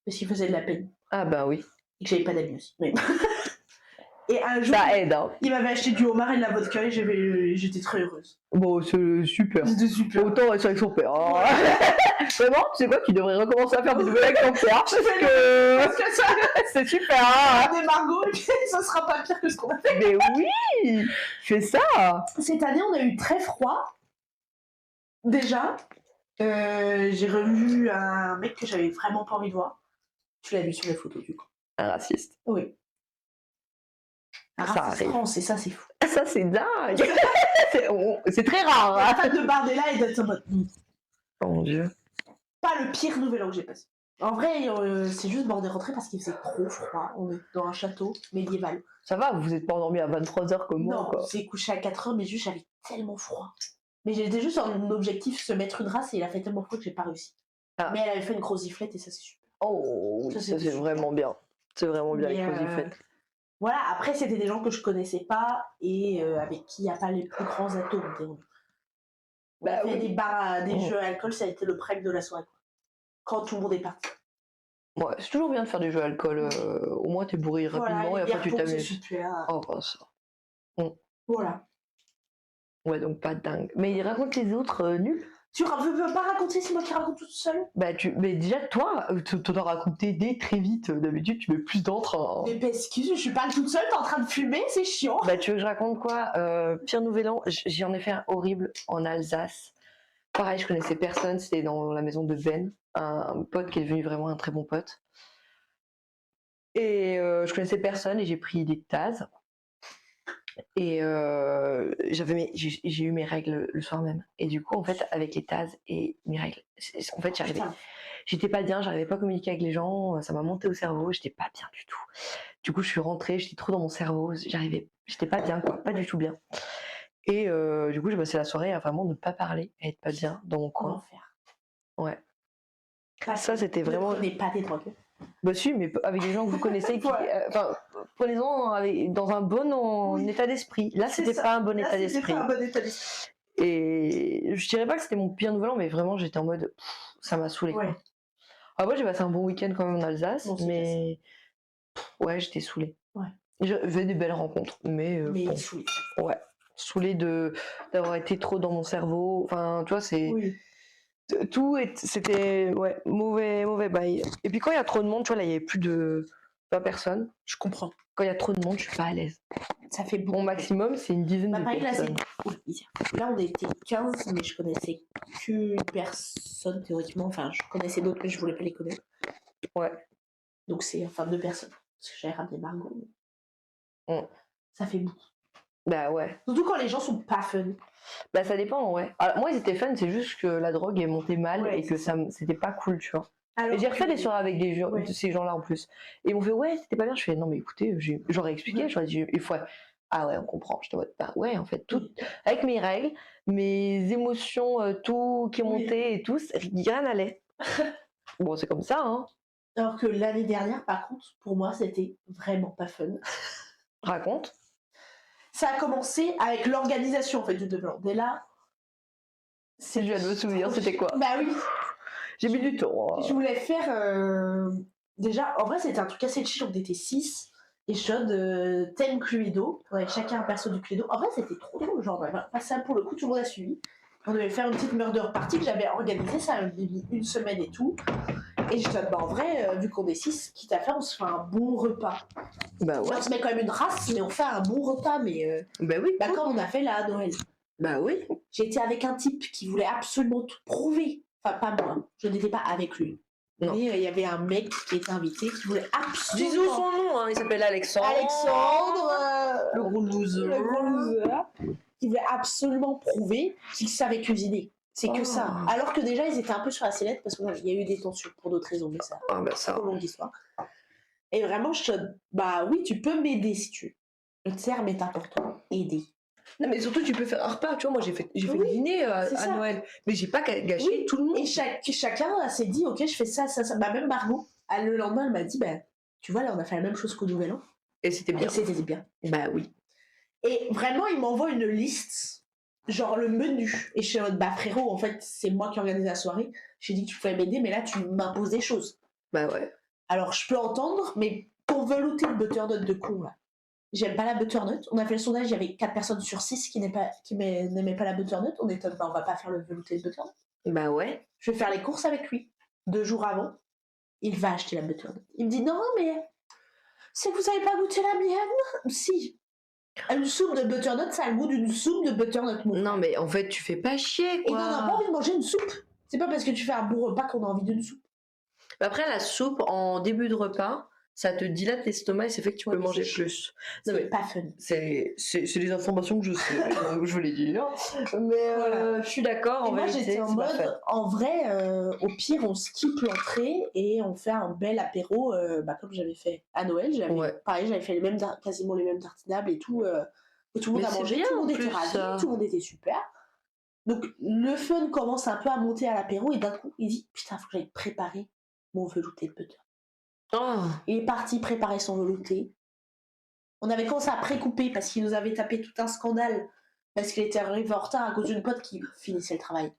Parce qu'il faisait de la peine. Ah bah oui. Et que j'avais pas d'amis aussi. Mais... Et un jour, ça aide, hein. Il m'avait acheté du homard et de la vodka et j'étais très heureuse. Bon, c'est super. C'était super. Autant être avec son père. Oh. Vraiment, tu sais quoi, tu devrais recommencer à faire des nouvelles avec ton père. Parce que ça, c'est super. Hein. Des Margot, et puis ça sera pas pire que ce qu'on a fait. Mais oui, fais ça. Cette année, on a eu très froid. Déjà, j'ai revu un mec que j'avais vraiment pas envie de voir. Tu l'as vu sur les photos, du coup. Un raciste. Oui. Un raciste France, et ça, c'est fou. Ça, c'est dingue. C'est très rare. La fan de Bardella et d'être en mode... Oh mon Dieu. Pas le pire nouvel an que j'ai passé. En vrai, c'est juste bord de rentrée parce qu'il faisait trop froid. On est dans un château médiéval. Ça va, vous êtes pas endormi à 23h comme moi, quoi. Non, on s'est couché à 4h, mais juste j'avais tellement froid. Mais j'étais juste en objectif se mettre une race et il a fait tellement froid que j'ai pas réussi. Ah. Mais elle avait fait une grosse giflette et ça, c'est super. Oh, Ça, ça c'était c'est super. vraiment bien. C'est vraiment bien les Mais, cosy fêtes. Voilà, après, c'était des gens que je connaissais pas et avec qui il n'y a pas les plus grands atomes. On a fait des bars, des jeux à alcool, ça a été le prime de la soirée. Quand tout le monde est parti. Ouais, c'est toujours bien de faire des jeux à alcool. Au moins, t'es bourré rapidement Voilà, et après tu c'est t'amuses. super. Oh, bah ça. Voilà. Ouais, donc pas dingue. Mais il raconte les autres nuls. Tu veux pas raconter, c'est moi qui raconte toute seule. Bah, mais déjà, toi, t'en as raconté des très vite. D'habitude, tu mets plus d'entre. Mais excuse, je suis pas toute seule, t'es en train de fumer, c'est chiant. Bah, tu veux que je raconte quoi Pire Nouvel An, j'en ai fait un horrible en Alsace. Pareil, je connaissais personne, c'était dans la maison de Ben, un pote qui est devenu vraiment un très bon pote. Et je connaissais personne et j'ai pris des tasses. Et j'ai eu mes règles le soir même. Et du coup, en fait, avec les tasses et mes règles, en fait, j'étais pas bien, j'arrivais pas à communiquer avec les gens, ça m'a monté au cerveau, j'étais pas bien du tout. Du coup, je suis rentrée, j'étais trop dans mon cerveau, j'étais pas bien, quoi, pas du tout bien. Et du coup, j'ai passé la soirée à vraiment ne pas parler, à être pas bien dans mon coin. Enfer. Ouais. Ça, c'était vraiment. Ne prenez pas des drogues. Bah si, mais avec des gens que vous connaissez, enfin, prenez-en dans un bon état d'esprit. Là, c'était pas un bon état d'esprit. Et je dirais pas que c'était mon pire nouvel an, mais vraiment, j'étais en mode, ça m'a saoulé. Ouais. Après, j'ai passé un bon week-end quand même en Alsace, mais ouais, j'étais saoulée. Ouais. J'avais des belles rencontres, mais bon. Saoulée. Ouais, saoulée d'avoir été trop dans mon cerveau. Enfin, tu vois, c'est. Oui. C'était mauvais bail. Et puis quand il y a trop de monde, tu vois, là il y avait plus de 20 personnes. Je comprends. Quand il y a trop de monde, je suis pas à l'aise. Ça fait beaucoup. Mon maximum, c'est une dizaine de personnes. Là, on était 15, mais je connaissais qu'une personne théoriquement. Enfin, je connaissais d'autres, mais je voulais pas les connaître. Ouais. Donc c'est 2 personnes. Parce que j'avais ramené Margot. Ça fait beaucoup. Bah ouais. Surtout quand les gens sont pas fun. Bah ça dépend, ouais. Alors, moi, ils étaient fun, c'est juste que la drogue est montée mal et que c'était pas cool, tu vois. Et j'ai refait des soirées avec ces gens-là en plus. Et ils m'ont fait, ouais, c'était pas bien. Je fais, non, mais écoutez, j'aurais expliqué. J'aurais dit, il faut. Ah ouais, on comprend. Je te vois, bah ouais, en fait, tout. Avec mes règles, mes émotions, tout qui est monté et tout, rien n'allait. Bon, c'est comme ça, hein. Alors que l'année dernière, par contre, pour moi, c'était vraiment pas fun. Raconte. Ça a commencé avec l'organisation en fait du Nouvel An. Dès là, je viens de me souvenir, c'était quoi? Bah oui. J'ai mis du temps. Je voulais faire déjà, en vrai, c'était un truc assez chill. On était 6 et je donne thème Cluedo. On avait chacun un perso du Cluedo. En vrai, c'était trop drôle. Genre, pas ça pour le coup, tout le monde a suivi. On devait faire une petite murder party que j'avais organisée. Ça avait mis une semaine et tout. Et je donne, en vrai, vu qu'on est 6, quitte à faire, on se fait un bon repas. Bah ouais. On se met quand même une race, mais on fait un bon repas. Mais bah oui. Bah comme on a fait là à Noël. Bah oui. J'étais avec un type qui voulait absolument tout prouver. Enfin, pas moi. Je n'étais pas avec lui. Non. Mais il y avait un mec qui était invité qui voulait absolument. Disons son nom, hein. Il s'appelle Alexandre. Le gros loser. Qui voulait absolument prouver qu'il savait cuisiner. C'est que ça. Alors que déjà, ils étaient un peu sur la sellette parce qu'il y a eu des tensions pour d'autres raisons. Mais ça, c'est une longue histoire. Et vraiment, bah oui, tu peux m'aider si tu veux. Le terme est important. Aider. Non, mais surtout, tu peux faire un repas. Tu vois, moi, j'ai fait le dîner à Noël. Mais j'ai pas gâché tout le monde. Et chacun s'est dit, ok, je fais ça. Bah, même Margot, le lendemain, elle m'a dit, bah, tu vois, là, on a fait la même chose qu'au Nouvel An. Et c'était bien. Et c'était bien. Bah oui. Et vraiment, il m'envoie une liste, genre le menu. Et je suis en mode, bah frérot, en fait, c'est moi qui organise la soirée. J'ai dit que tu pouvais m'aider, mais là, tu m'imposes des choses. Bah ouais. Alors, je peux entendre, mais pour velouter le butternut de con, là. J'aime pas la butternut. On a fait le sondage, il y avait 4 personnes sur 6 qui n'aimaient pas la butternut. On étonne pas, on va pas faire le velouté de butternut. Bah ouais. Je vais faire les courses avec lui. 2 jours avant, il va acheter la butternut. Il me dit, non, mais c'est que vous avez pas goûté la mienne. Si. Une soupe de butternut, ça a le goût d'une soupe de butternut. Non, mais en fait, tu fais pas chier, quoi. Et on n'a pas envie de manger une soupe. C'est pas parce que tu fais un bon repas qu'on a envie d'une soupe. Après, la soupe, en début de repas, ça te dilate l'estomac et ça fait que tu peux manger plus. Non, mais pas fun. C'est des informations que je sais, je veux les dire. Mais voilà. Je suis d'accord. Moi, j'étais en mode, en vrai, au pire, on skip l'entrée et on fait un bel apéro, comme j'avais fait à Noël. Pareil, j'avais fait quasiment les mêmes tartinables et tout. Et tout le monde a mangé, tout le monde était ravi, tout le monde était super. Donc le fun commence un peu à monter à l'apéro et d'un coup il dit putain faut que j'aille préparer mon velouté de butter. Oh. Il est parti préparer son velouté. On avait commencé à précouper parce qu'il nous avait tapé tout un scandale parce qu'il était arrivé en retard à cause d'une pote qui finissait le travail.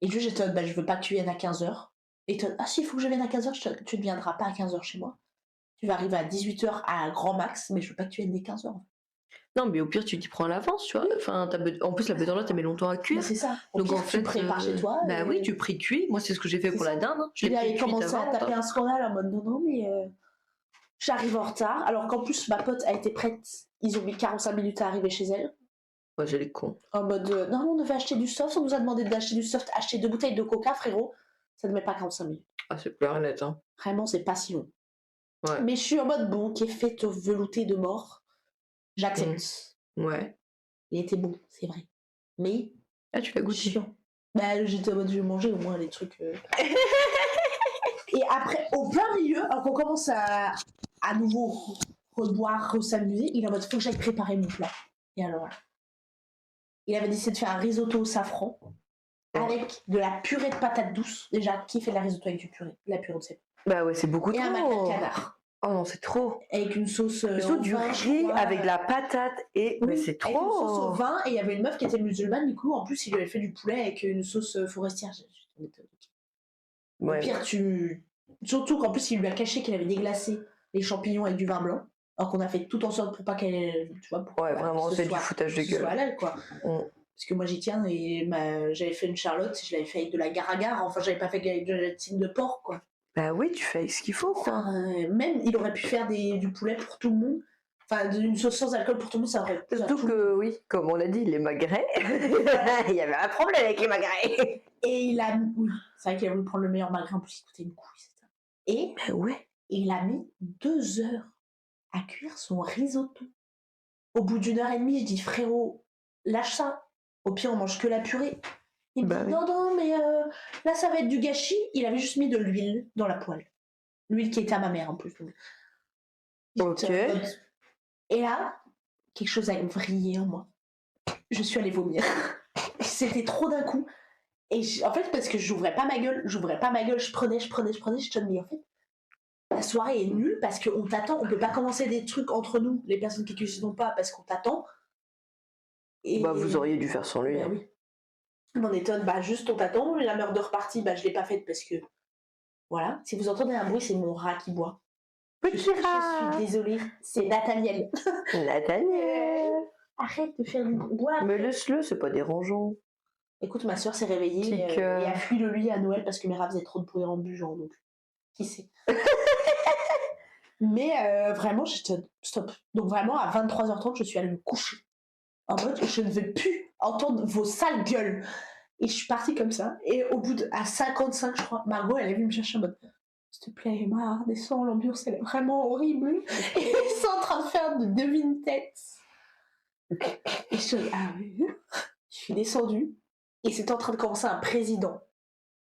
Et lui j'étais je veux pas que tu viennes à 15h. Et toi ah si il faut que je vienne à 15h, tu ne viendras pas à 15h chez moi. Tu vas arriver à 18h à grand max mais je veux pas que tu viennes dès 15h. Non, mais au pire, tu t'y prends à l'avance, tu vois. Enfin, en plus, la beurre, elle met longtemps à cuire. C'est ça. Donc pire, en fait, tu prépares chez toi. Bah oui, tu pré-cuis. Moi, c'est ce que j'ai fait pour la dinde. Hein. Je l'ai il avait pré-cuite commencé avant, à taper un scandale en mode non, mais j'arrive en retard. Alors qu'en plus, ma pote a été prête. Ils ont mis 45 minutes à arriver chez elle. Ouais, j'ai les cons. En mode non, on devait acheter du soft. On nous a demandé d'acheter du soft. Acheter 2 bouteilles de coca, frérot. Ça ne met pas 45 minutes. Ah, c'est clair et net. Hein. Vraiment, c'est pas si long. Ouais. Mais je suis en mode bon, qui est fait velouté de mort. J'accepte. Ouais. Il était bon, c'est vrai. Mais. Ah, tu l'as goûté. Chiant. Bah, j'étais en mode, je vais manger au moins les trucs. Et après, au plein milieu, alors qu'on commence à nouveau reboire, s'amuser, il est en mode, faut que j'aille préparer mon plat. Et alors là, il avait décidé de faire un risotto au safran avec de la purée de patates douces. Déjà, qui fait de la risotto avec de la purée de sel? Bah ouais, c'est beaucoup et trop. Et un macro de canard. Oh non, c'est trop. Avec une sauce. Du riz avec de la patate et. Oui, mais c'est trop. Avec une sauce au vin et il y avait une meuf qui était musulmane, du coup, en plus, il lui avait fait du poulet avec une sauce forestière. Ouais. Au pire, surtout qu'en plus, il lui a caché qu'il avait déglacé les champignons avec du vin blanc. Alors qu'on a fait tout en sorte pour pas qu'elle. Tu vois, pour ouais, vraiment, c'est du foutage de gueule. Soit halal, quoi. Parce que moi, j'y tiens et j'avais fait une charlotte, je l'avais fait avec de la gare-à-gare. Enfin, j'avais pas fait avec de la gélatine de porc, quoi. Bah oui, tu fais avec ce qu'il faut, quoi. Enfin, même, il aurait pu faire du poulet pour tout le monde. Enfin, une sauce sans alcool pour tout le monde, ça aurait pu. Surtout que, oui, comme on l'a dit, les magrets, il y avait un problème avec les magrets. Et il a. Oui, c'est vrai qu'il a voulu prendre le meilleur magret, en plus, il coûtait une couille, c'est ça. Et. Ben ouais. Il a mis 2 heures à cuire son risotto. Au bout d'1 heure et demie, je dis, frérot, lâche ça. Au pire, on mange que la purée. Il me dit, non, mais là, ça va être du gâchis. Il avait juste mis de l'huile dans la poêle. L'huile qui était à ma mère, en plus. Ok. Et là, quelque chose a vrillé en moi. Je suis allée vomir. C'était trop d'un coup. Et en fait, parce que j'ouvrais pas ma gueule, je prenais, je te dis, mais en fait, la soirée est nulle parce qu'on t'attend, on peut pas commencer des trucs entre nous, les personnes qui cuisinent pas, parce qu'on t'attend. Et bah, vous auriez dû faire sans lui. Bah, oui. On étonne, juste on t'attend, la meure de repartie, je l'ai pas faite parce que, voilà, si vous entendez un bruit, c'est mon rat qui boit. Petit rat. Je suis désolée, c'est Nathaniel. Nathaniel. Arrête de faire du bois. Mais laisse-le, c'est pas dérangeant. Écoute, ma soeur s'est réveillée et a fui le lit à Noël parce que mes rats faisaient trop de bruit en buvant, donc qui sait. Mais vraiment, stop. Donc vraiment, à 23h30, je suis allée me coucher. En mode, je ne veux plus entendre vos sales gueules. Et je suis partie comme ça. Et au bout à 55, je crois, Margot, elle est venue me chercher en mode, s'il te plaît, Emma, descends, l'ambiance, elle est vraiment horrible. Et ils sont en train de faire de devine-tête. Et je dis, ah oui. Je suis descendue. Et c'était en train de commencer un président.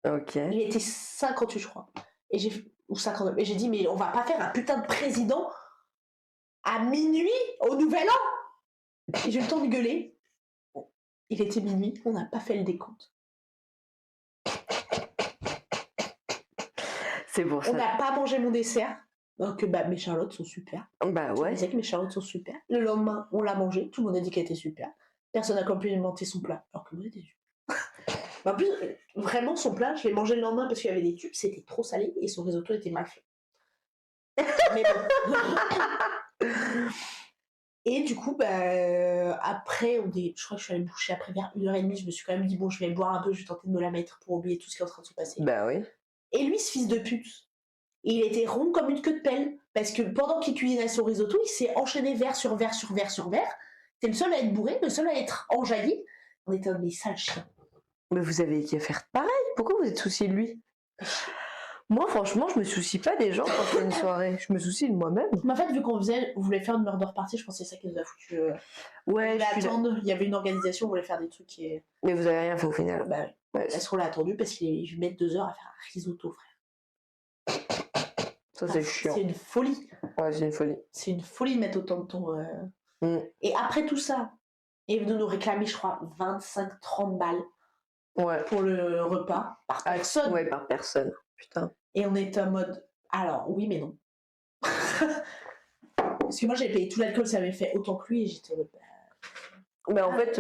Ok. Il était 58, je crois. Ou 59. Et j'ai dit, mais on va pas faire un putain de président à minuit au Nouvel An. Et j'ai eu le temps de gueuler. Il était minuit, on n'a pas fait le décompte. C'est pour ça. On n'a pas mangé mon dessert. Donc mes charlottes sont super. Bah ouais. Je disais que mes charlottes sont super. Le lendemain, on l'a mangé. Tout le monde a dit qu'elle était super. Personne n'a complimenté son plat. Alors que moi, j'étais super. En plus, vraiment, son plat, je l'ai mangé le lendemain parce qu'il y avait des tubes. C'était trop salé et son risotto était mal fait. Mais bon. Et du coup, après, je crois que je suis allée me coucher après vers 1h30. Je me suis quand même dit, bon, je vais boire un peu, je vais tenter de me la mettre pour oublier tout ce qui est en train de se passer. Bah oui. Et lui, ce fils de pute, il était rond comme une queue de pelle. Parce que pendant qu'il cuisinait son risotto, il s'est enchaîné verre sur verre sur verre sur verre. C'est le seul à être bourré, le seul à être enjaillé. On était un des sales chiens. Mais vous avez qu'à faire pareil. Pourquoi vous êtes soucié de lui? Moi, franchement, je me soucie pas des gens quand je fais une soirée. Je me soucie de moi-même. Mais en fait, vu qu'on voulait faire une murder party, je pense que c'est ça qui nous a foutu. Ouais, il y avait une organisation, on voulait faire des trucs qui. Mais vous avez rien fait au final. Bah, ouais. Est-ce qu'on l'a attendu parce qu'il met 2 heures à faire un risotto, frère. Ça, c'est chiant. C'est une folie. Ouais, c'est une folie. C'est une folie de mettre autant de temps. Et après tout ça, est venu nous réclamer, je crois, 25-30 balles Ouais. pour le repas par personne. Ouais, par personne. Putain. Et on était en mode, alors oui mais non. Parce que moi j'ai payé tout l'alcool, ça m'avait fait autant que lui et j'étais en mode, Mais en fait,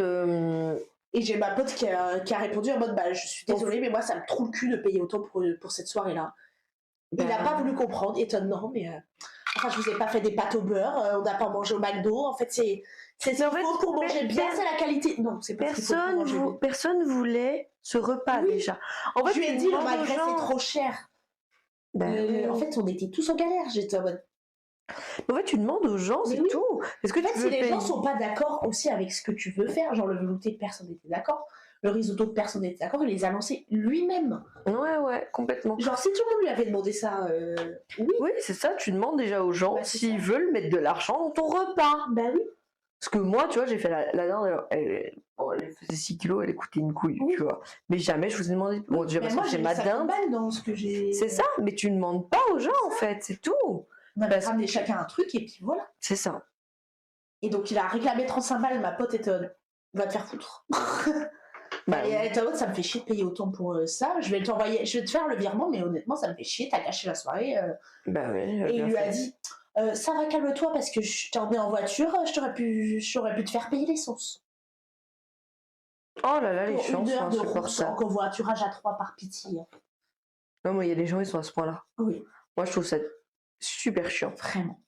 Et j'ai ma pote qui a répondu en mode, bah je suis désolée mais moi ça me trouve le cul de payer autant pour cette soirée-là. Il n'a pas voulu comprendre, étonnant, mais enfin je vous ai pas fait des pâtes au beurre, on n'a pas mangé au McDo, en fait c'est ce qu'il faut pour manger bien, c'est la qualité. Non, c'est pas ce qu'il faut pour manger bien. Personne voulait ce repas déjà. En fait, Je lui ai dit, le demandes aux magret gens- c'est trop cher. Ben, En fait, on était tous en galère. J'étais en mode. En fait, tu demandes aux gens, Mais c'est oui. tout. Est-ce que En fait, tu si veux les payer gens sont pas d'accord aussi avec ce que tu veux faire, genre le velouté, personne n'était d'accord. Le risotto, personne n'était d'accord. Il les a lancés lui-même. Ouais, complètement. Genre, si tout le monde lui avait demandé ça, oui. Oui, c'est ça, tu demandes déjà aux gens Bah, c'est s'ils ça. veulent mettre de l'argent dans ton repas. Bah oui. Parce que moi, tu vois, j'ai fait la dernière, elle faisait 6 kilos, elle coûtait une couille, Oui. tu vois. Mais jamais je vous ai demandé. Bon, déjà Mais parce moi, que j'ai c'est mis ma 50 dinde. balles dans ce que j'ai. C'est ça, mais tu ne demandes pas aux gens en fait, c'est tout. On avait ramené chacun un truc et puis voilà. C'est ça. Et donc, il a réclamé 35 balles. Ma pote était en mode, va te faire foutre. Bah, Et elle était en mode, ça me fait chier de payer autant pour ça. Je vais te faire le virement, mais honnêtement, ça me fait chier. T'as gâché la soirée. bah oui. Et il lui a dit, ça va, calme-toi parce que je t'ai emmené en voiture. J'aurais pu te faire payer l'essence. Oh là là, les Pour chances une sont heure de route en insupportables. covoiturage à 3 par pitié. Non, moi, il y a des gens, ils sont à ce point-là. Oui, Moi, je trouve ça super chiant. vraiment.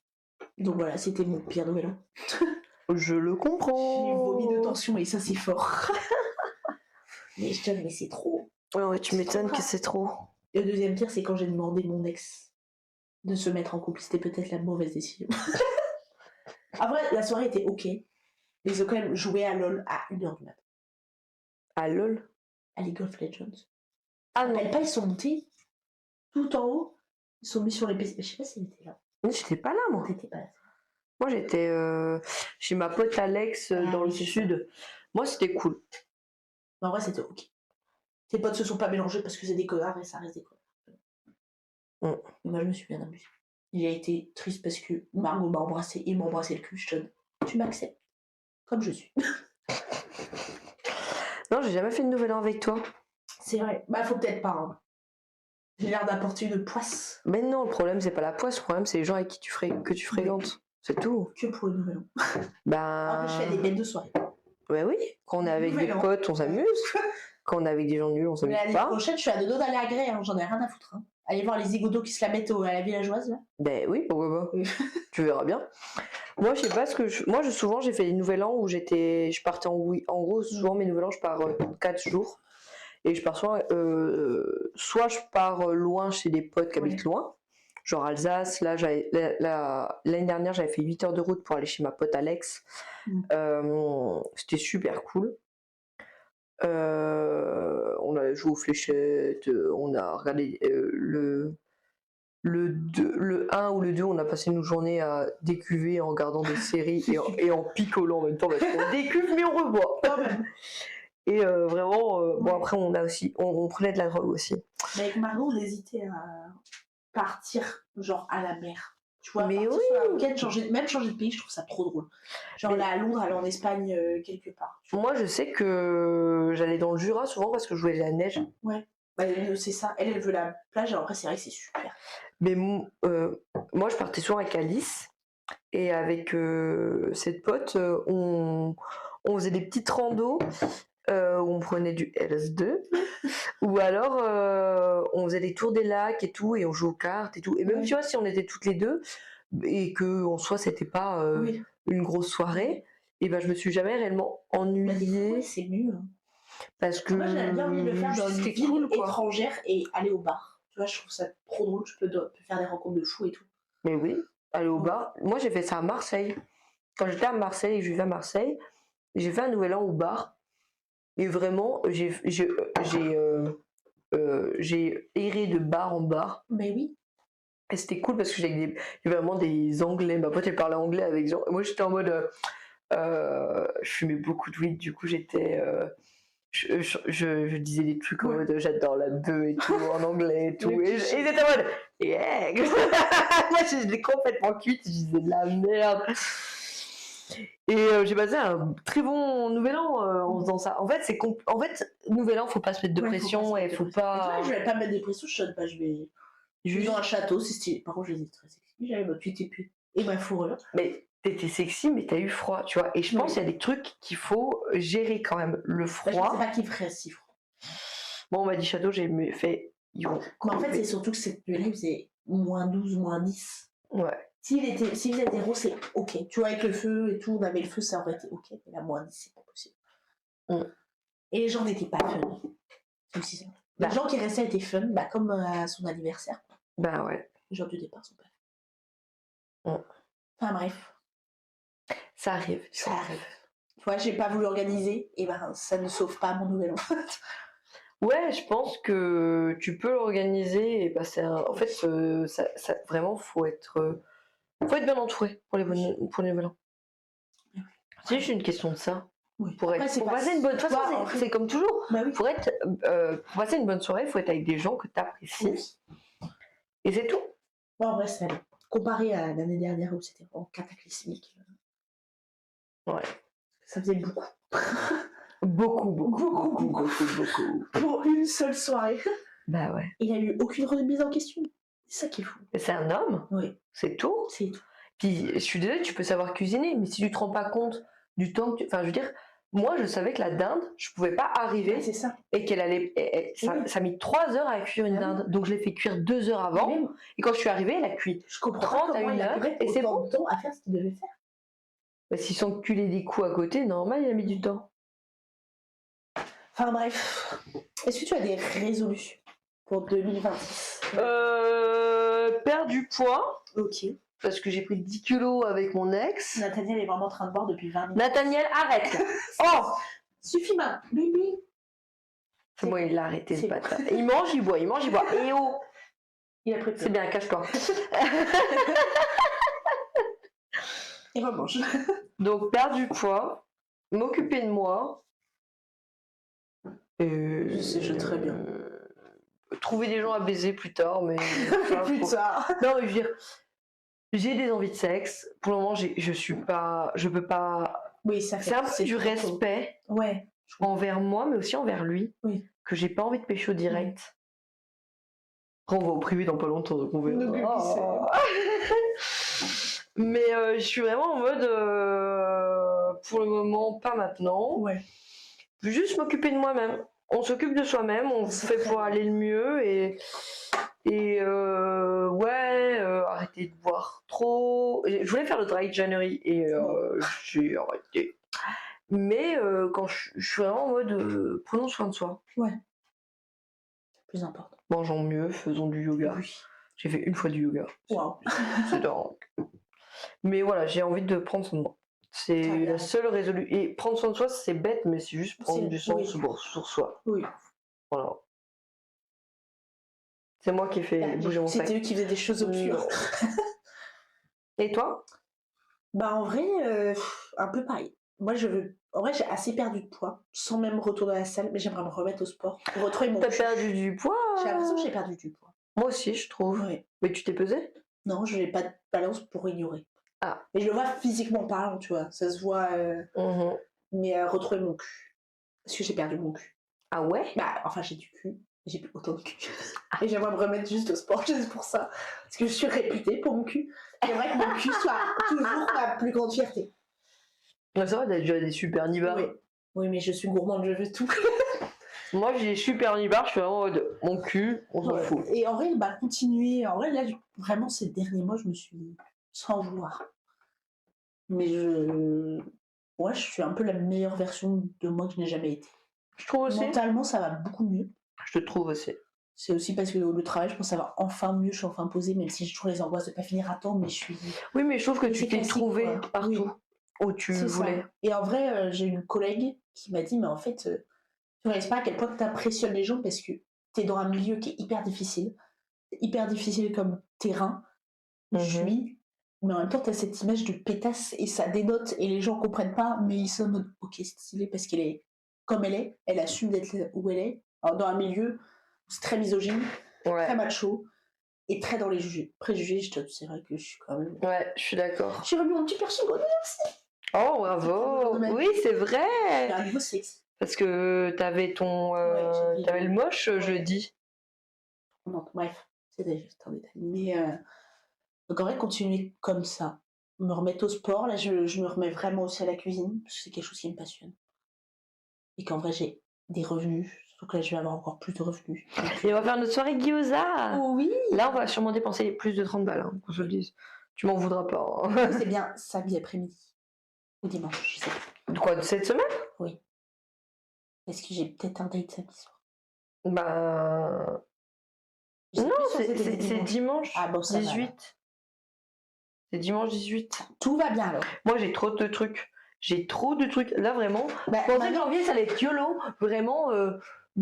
Donc voilà, c'était mon pire nouvel an. Je le comprends. J'ai vomi de tension et ça c'est fort. Mais je te dis, mais c'est trop. Ouais, tu m'étonnes trop que c'est trop. Et le deuxième pire, c'est quand j'ai demandé mon ex de se mettre en couple. C'était peut-être la mauvaise décision. Après, la soirée était ok. Mais ils ont quand même joué à LoL à 1h du matin. Ah lol. À League of Legends. Ah non. Pas, ils sont montés tout en haut. Ils sont mis sur les PC. Je sais pas s'ils étaient là. Mais j'étais pas là, moi. T'étais pas là. Moi, j'étais chez ma pote Alex dans le oui, sud. Moi, c'était cool. Mais en vrai, c'était ok. Tes potes se sont pas mélangés parce que c'est des connards et ça reste des connards. Mais moi, je me suis bien amusée. Il a été triste parce que Margot m'a embrassé. Il m'a embrassé le cul. Je te dis, tu m'acceptes comme je suis. Non, j'ai jamais fait de nouvel an avec toi. C'est vrai. Bah, faut peut-être pas. Hein. J'ai l'air d'apporter une poisse. Mais non, le problème, c'est pas la poisse. Le problème, c'est les gens avec qui que tu fréquentes. C'est tout. Que pour le nouvel an. Ben. Après, je fais des bêtes de soirée. Ouais, oui. Quand on est avec des potes, on s'amuse. Quand on est avec des gens nuls, on s'amuse Mais l'année pas. prochaine, je suis à deux doigts d'aller à Grès. Hein. J'en ai rien à foutre. Hein. Allez voir les zigotos qui se la mettent à la villageoise. Là. Ben oui, pourquoi pas. Tu verras bien. Moi, je sais pas ce que moi, souvent, j'ai fait des nouvel an où je partais en gros, souvent, mes nouvel an, je pars 4 jours. Et je pars soit je pars loin chez des potes qui habitent loin, genre Alsace. Là, l'année dernière, j'avais fait 8 heures de route pour aller chez ma pote Alex. C'était super cool. On a joué aux fléchettes, on a regardé le 1 ou le 2, on a passé une journée à décuver en regardant des séries et en picolant en même temps parce qu'on décuve mais on reboit. Et vraiment, bon après on prenait de la drogue aussi. Mais avec Margot, on hésitait à partir genre à la mer. Tu vois, mais oui. Sur la week-end, changer de pays, je trouve ça trop drôle. Genre là à Londres, aller en Espagne quelque part. Moi je sais que j'allais dans le Jura souvent parce que je voulais de la neige. Ouais. Bah, c'est ça. Elle veut la plage, alors après c'est vrai que c'est super. Mais moi je partais souvent avec Alice et avec cette pote, on faisait des petites randos. Où on prenait du LS2 ou alors on faisait des tours des lacs et tout et on jouait aux cartes et tout et même tu vois si on était toutes les deux et que en soi c'était pas une grosse soirée et ben je me suis jamais réellement ennuyée. Bah, c'est mieux hein. Parce que moi j'avais bien envie de le faire dans une ville étrangère et aller au bar, tu vois, je trouve ça trop drôle, tu peux faire des rencontres de fous et tout. Mais oui, aller au bar, moi j'ai fait ça à Marseille quand j'étais à Marseille et je vivais à Marseille, j'ai fait un nouvel an au bar. Et vraiment, j'ai erré de bar en bar. Mais oui. Et c'était cool parce que il y avait vraiment des Anglais. Ma pote, elle parlait anglais avec gens. Moi, j'étais en mode... je fumais beaucoup de weed. Du coup, j'étais... je disais des trucs en mode j'adore la bœuf et tout, en anglais et tout. Et ils étaient en mode... Yeah. Moi, je l'ai complètement cuite. Je disais de la merde. Et j'ai passé un très bon nouvel an en faisant ça. En fait, nouvel an, faut pas se mettre de pression et faut pas. Je vais pas mettre des pressions, je sonne pas, je vais dans un château, c'est stylé. Par contre, je les ai très sexy. J'avais ma petite épée et ma fourrure. Mais t'étais sexy, mais t'as eu froid, tu vois. Et je pense qu'il y a des trucs qu'il faut gérer quand même. Le froid. Je sais pas qui ferait si froid. Bon, on m'a dit château, j'ai fait. Mais en fait, c'est surtout que cette nuit-là, il faisait -12, -10. Ouais. S'il faisait 0, c'est ok. Tu vois, avec le feu et tout, on avait le feu, ça aurait été ok. Mais là, -10, c'est pas possible. Et les gens n'étaient pas fun. C'est aussi ça. Les gens qui restaient étaient fun, comme à son anniversaire. Quoi. Bah ouais. Les gens du départ sont pas fun. Enfin bref. Ça arrive. Ça arrive. Tu vois, j'ai pas voulu organiser, et ça ne sauve pas mon nouvel an. Ouais, je pense que tu peux l'organiser et passer En fait, ça, vraiment, faut être bien entouré pour les nouvel an. C'est juste une question de ça. Oui. Pour passer une bonne... De toute façon, c'est comme toujours. Bah oui. Pour passer une bonne soirée, il faut être avec des gens que tu apprécies. Oui. Et c'est tout. Bon, en vrai, c'est comparé à l'année dernière où c'était vraiment cataclysmique. Ouais. Ça faisait beaucoup. Beaucoup. Pour une seule soirée. Bah ouais. Il n'y a eu aucune remise en question. C'est ça qui est fou. Mais c'est un homme. Oui. C'est tout. C'est tout. Puis, je suis désolée, tu peux savoir cuisiner, mais si tu te rends pas compte du temps que Enfin, je veux dire, moi, je savais que la dinde, je pouvais pas arriver. Ouais, c'est ça. Et qu'elle allait... ça a mis 3 heures à cuire une dinde. Donc, je l'ai fait cuire 2 heures avant. Et quand je suis arrivée, elle a cuit 30 à 1 heure. Et c'est bon. Temps à faire ce qu'il devait faire. Bah, s'ils sont culés des coups à côté, normal, il a mis du temps. Enfin bref, est-ce que tu as des résolutions pour 2026 ? Perdre du poids. Ok. Parce que j'ai pris 10 kilos avec mon ex. Nathaniel est vraiment en train de boire depuis 20 minutes. Nathaniel, arrête. Oh, suffit maintenant, bébé. C'est moi, il l'a arrêté ce bâtard. Il mange, il boit. Et oh. Il a pris C'est bien, cache-toi. Il remange. Donc, perdre du poids, m'occuper de moi. Je sais très bien. Trouver des gens à baiser plus tard, mais... plus tard. Non, mais je veux dire, j'ai des envies de sexe. Pour le moment, je peux pas... Oui, ça fait... C'est un peu du respect envers moi, mais aussi envers lui. Oui. Que j'ai pas envie de pécho direct. Après, on va au privé dans pas longtemps, donc on verra. Mais je suis vraiment en mode... pour le moment, pas maintenant. Ouais. Juste m'occuper de moi-même. On s'occupe de soi-même, on fait pour aller le mieux et arrêter de boire trop. Je voulais faire le dry January et j'ai arrêté. Mais quand je suis vraiment en mode prenons soin de soi. Ouais. C'est plus important. Mangeons mieux, faisons du yoga. Oui. J'ai fait 1 fois du yoga. Wow. C'est dingue. Mais voilà, j'ai envie de prendre soin de moi. C'est la seule résolution. Et prendre soin de soi, c'est bête, mais c'est juste prendre du soin sur soi. Oui. Voilà. C'est moi qui ai fait bouger mon sac. C'était eux qui faisaient des choses obscures. Et toi ? Bah en vrai, un peu pareil. Moi, en vrai, j'ai assez perdu de poids, sans même retourner à la salle, mais j'aimerais me remettre au sport pour retrouver mon... T'as perdu du poids ? J'ai l'impression que j'ai perdu du poids. Moi aussi, je trouve. Ouais. Mais tu t'es pesée ? Non, je n'ai pas de balance pour ignorer. Ah. Mais je le vois physiquement parlant, tu vois. Ça se voit. Mais retrouver mon cul. Parce que j'ai perdu mon cul. Ah ouais ? Bah, enfin, j'ai du cul. J'ai plus autant de cul. Et j'aimerais me remettre juste au sport, juste pour ça. Parce que je suis réputée pour mon cul. J'aimerais que mon cul soit toujours ma plus grande fierté. Ça va, t'as déjà des super nibards. Oui, mais je suis gourmande, je veux tout. Moi, j'ai des super nibards, je suis vraiment en mode mon cul, on s'en fout. Et en vrai, continuer. En vrai, là, vraiment, ces derniers mois, je me suis... sans vouloir. Mais je suis un peu la meilleure version de moi que je n'ai jamais été. Je trouve aussi. Mentalement, ça va beaucoup mieux. Je te trouve aussi. C'est aussi parce que le travail, je pense que ça va enfin mieux, je suis enfin posée, même si j'ai toujours les angoisses de ne pas finir à temps, mais je suis... Oui, mais je trouve que tu t'es trouvée partout où tu voulais. Ça. Et en vrai, j'ai une collègue qui m'a dit, mais en fait, tu ne réalises pas à quel point tu impressionnes les gens parce que tu es dans un milieu qui est hyper difficile. Hyper difficile comme terrain. Je suis... Mais en même temps, tu as cette image de pétasse et ça dénote et les gens comprennent pas, mais ils sont en mode ok, c'est stylé parce qu'elle est comme elle assume d'être où elle est. Alors, dans un milieu où c'est très misogyne, très macho et très dans les préjugés. C'est vrai que je suis quand même. Ouais, je suis d'accord. J'ai remis mon petit piercing au nez aussi. Oh, bravo. Oui, c'est vrai. C'est un niveau sexy. Parce que t'avais ton... Ouais, t'avais le moche ouais. jeudi. Non, bref, c'était juste un détail. Mais donc en vrai, continuer comme ça, me remettre au sport. Là, je me remets vraiment aussi à la cuisine, parce que c'est quelque chose qui me passionne. Et qu'en vrai, j'ai des revenus. Surtout que là, je vais avoir encore plus de revenus. Et on va faire notre soirée gyoza. Oh oui. Là, on va sûrement dépenser plus de 30 balles, qu'on se le dise. Tu m'en voudras pas. Hein. C'est bien samedi après-midi. Ou dimanche, je sais pas. De quoi, de cette semaine? Oui. Est-ce que j'ai peut-être un date samedi soir? Bah... Je sais Non, plus si c'était c'est dimanche Ah bon, ça va, 18. alors. C'est dimanche 18. Tout va bien alors. Moi, j'ai trop de trucs. J'ai trop de trucs. Là, vraiment, Bah, je pensais que janvier, ça allait être YOLO. Vraiment,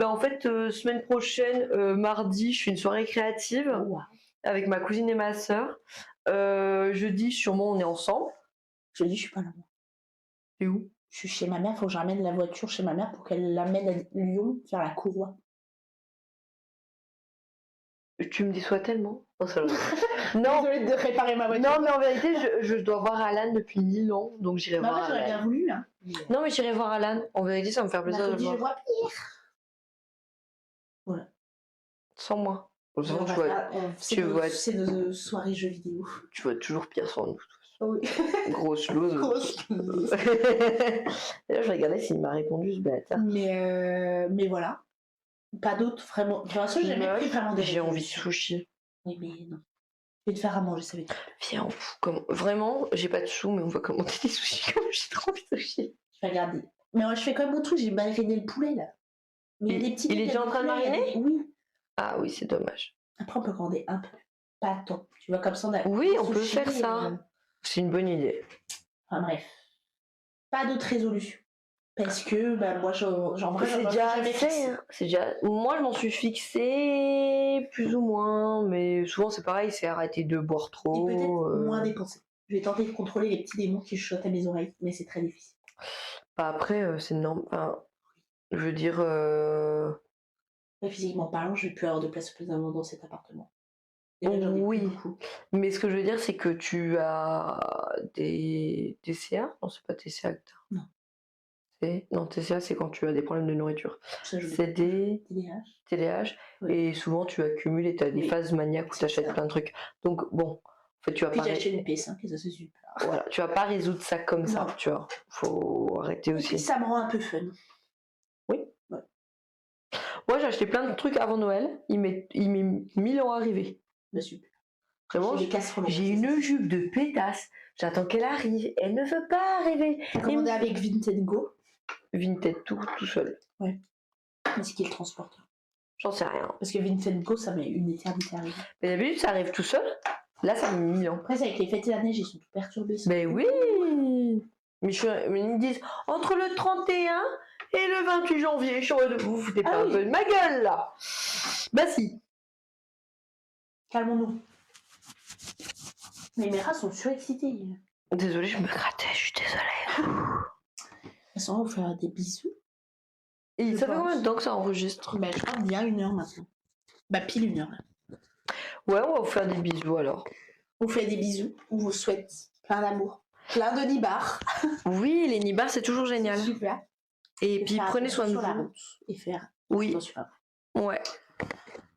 en fait, semaine prochaine, mardi, je fais une soirée créative wow. avec ma cousine et ma sœur. Jeudi, sûrement, on est ensemble. Jeudi, je suis pas là. Moi. C'est où? Je suis chez ma mère, faut que je ramène la voiture chez ma mère pour qu'elle l'amène à Lyon faire la courroie. Tu me déçois tellement. Oh, ça non, Désolée de réparer ma voiture. non, mais en vérité, je dois voir Alan depuis 1000 ans, donc j'irai Bah, voir moi, j'aurais Alan. bien voulu. Hein. Non, mais j'irai voir Alan. En vérité, ça me fait plaisir de le Mercredi, je voir. vois pire. Voilà. Sans moi. On Tu va vois, faire- tu vois- c'est nos soirées jeux vidéo. tu vois toujours pire sans nous. Oui. Grosse loose. Grosse loose. D'ailleurs, je regardais s'il m'a répondu ce bâtard. Mais voilà. Pas d'autres vraiment. De toute façon, j'ai jamais pris vraiment des J'ai envie de résolutions. sushi. Oui, mais non. Je vais te faire à manger, ça va être. Viens, on fout comme... Vraiment, j'ai pas de sous, mais on va commander des sushis comme j'ai trop envie de sushi. Je vais regarder. Mais moi, je fais comme mon truc, j'ai mariné le poulet là. Mais il y a des petits. Il est déjà en train de mariner? Oui. Ah oui, c'est dommage. Après, on peut commander un peu. Pas tant. Tu vois, comme ça, on a. Oui, on peut sushi, faire ça. C'est une bonne idée. Enfin, bref. Pas d'autres résolutions. Parce que, bah, moi, j'en vrai, C'est j'en ai déjà jamais fait. fixé. Hein. C'est déjà... Moi, je m'en suis fixé plus ou moins, mais souvent c'est pareil, c'est arrêter de boire Et trop. peut-être moins dépenser. Je vais tenter de contrôler les petits démons qui chuchotent à mes oreilles, mais c'est très difficile. Bah, après, c'est normal. Enfin, je veux dire. Mais physiquement parlant, je vais plus avoir de place suffisamment dans cet appartement. Et là, j'en ai Oui. plus beaucoup. Mais ce que je veux dire, c'est que tu as des TCA? Non, c'est pas TCA que t'as. Non. Non, TCA, c'est quand tu as des problèmes de nourriture. Ça, je C'est des TDAH. TDAH. Oui. Et souvent, tu accumules et tu as des Oui. phases maniaques où C'est tu achètes ça. plein de trucs. Donc, bon, en fait, tu vas Puis pas, j'ai acheté une PS5 et ça, c'est super. voilà, tu vas pas résoudre ça comme ça, Non. tu vois. Faut arrêter Et aussi. ça me rend un peu fun. Oui. Ouais. Moi, j'ai acheté plein de trucs avant Noël. Il met 1000 ans à arriver. Bah, super. Vraiment, J'ai des casseroles. j'ai une jupe de pétasse. J'attends qu'elle arrive. Elle ne veut pas arriver. J'ai commandé avec Vinted Go. Vinted tout seul. Mais c'est qui le transporteur? J'en sais rien. Parce que Vinted Go, ça met une éternité à arriver. Mais d'habitude, ça arrive tout seul. Là, ça met 1000 ans. Après, c'est avec les fêtes et la neige, ils sont tout perturbés. Mais oui. Mais ils me disent entre le 31 et le 28 janvier. Je suis en mode, vous foutez pas Ah un oui. peu de ma gueule là. Bah si. Calmons-nous. Mais mes rats sont surexcités. Désolée, je me grattais, je suis désolée. Elles sont là, on va faire des bisous. Et Je ça fait pense. combien de temps que ça enregistre? Bah, je crois bien 1 heure maintenant. Bah, pile 1 heure. Là. Ouais, on va vous faire des bisous alors. On vous fait des bisous. On vous souhaite plein d'amour. Plein de nibards. Oui, les nibards, c'est toujours génial. Super. Et puis faire prenez soin de attention sur la vous. route et faire Oui, attention à vous. ouais.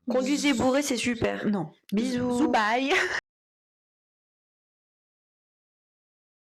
Conduisez bourré, c'est super. Non. Bisous. Bisous, bye.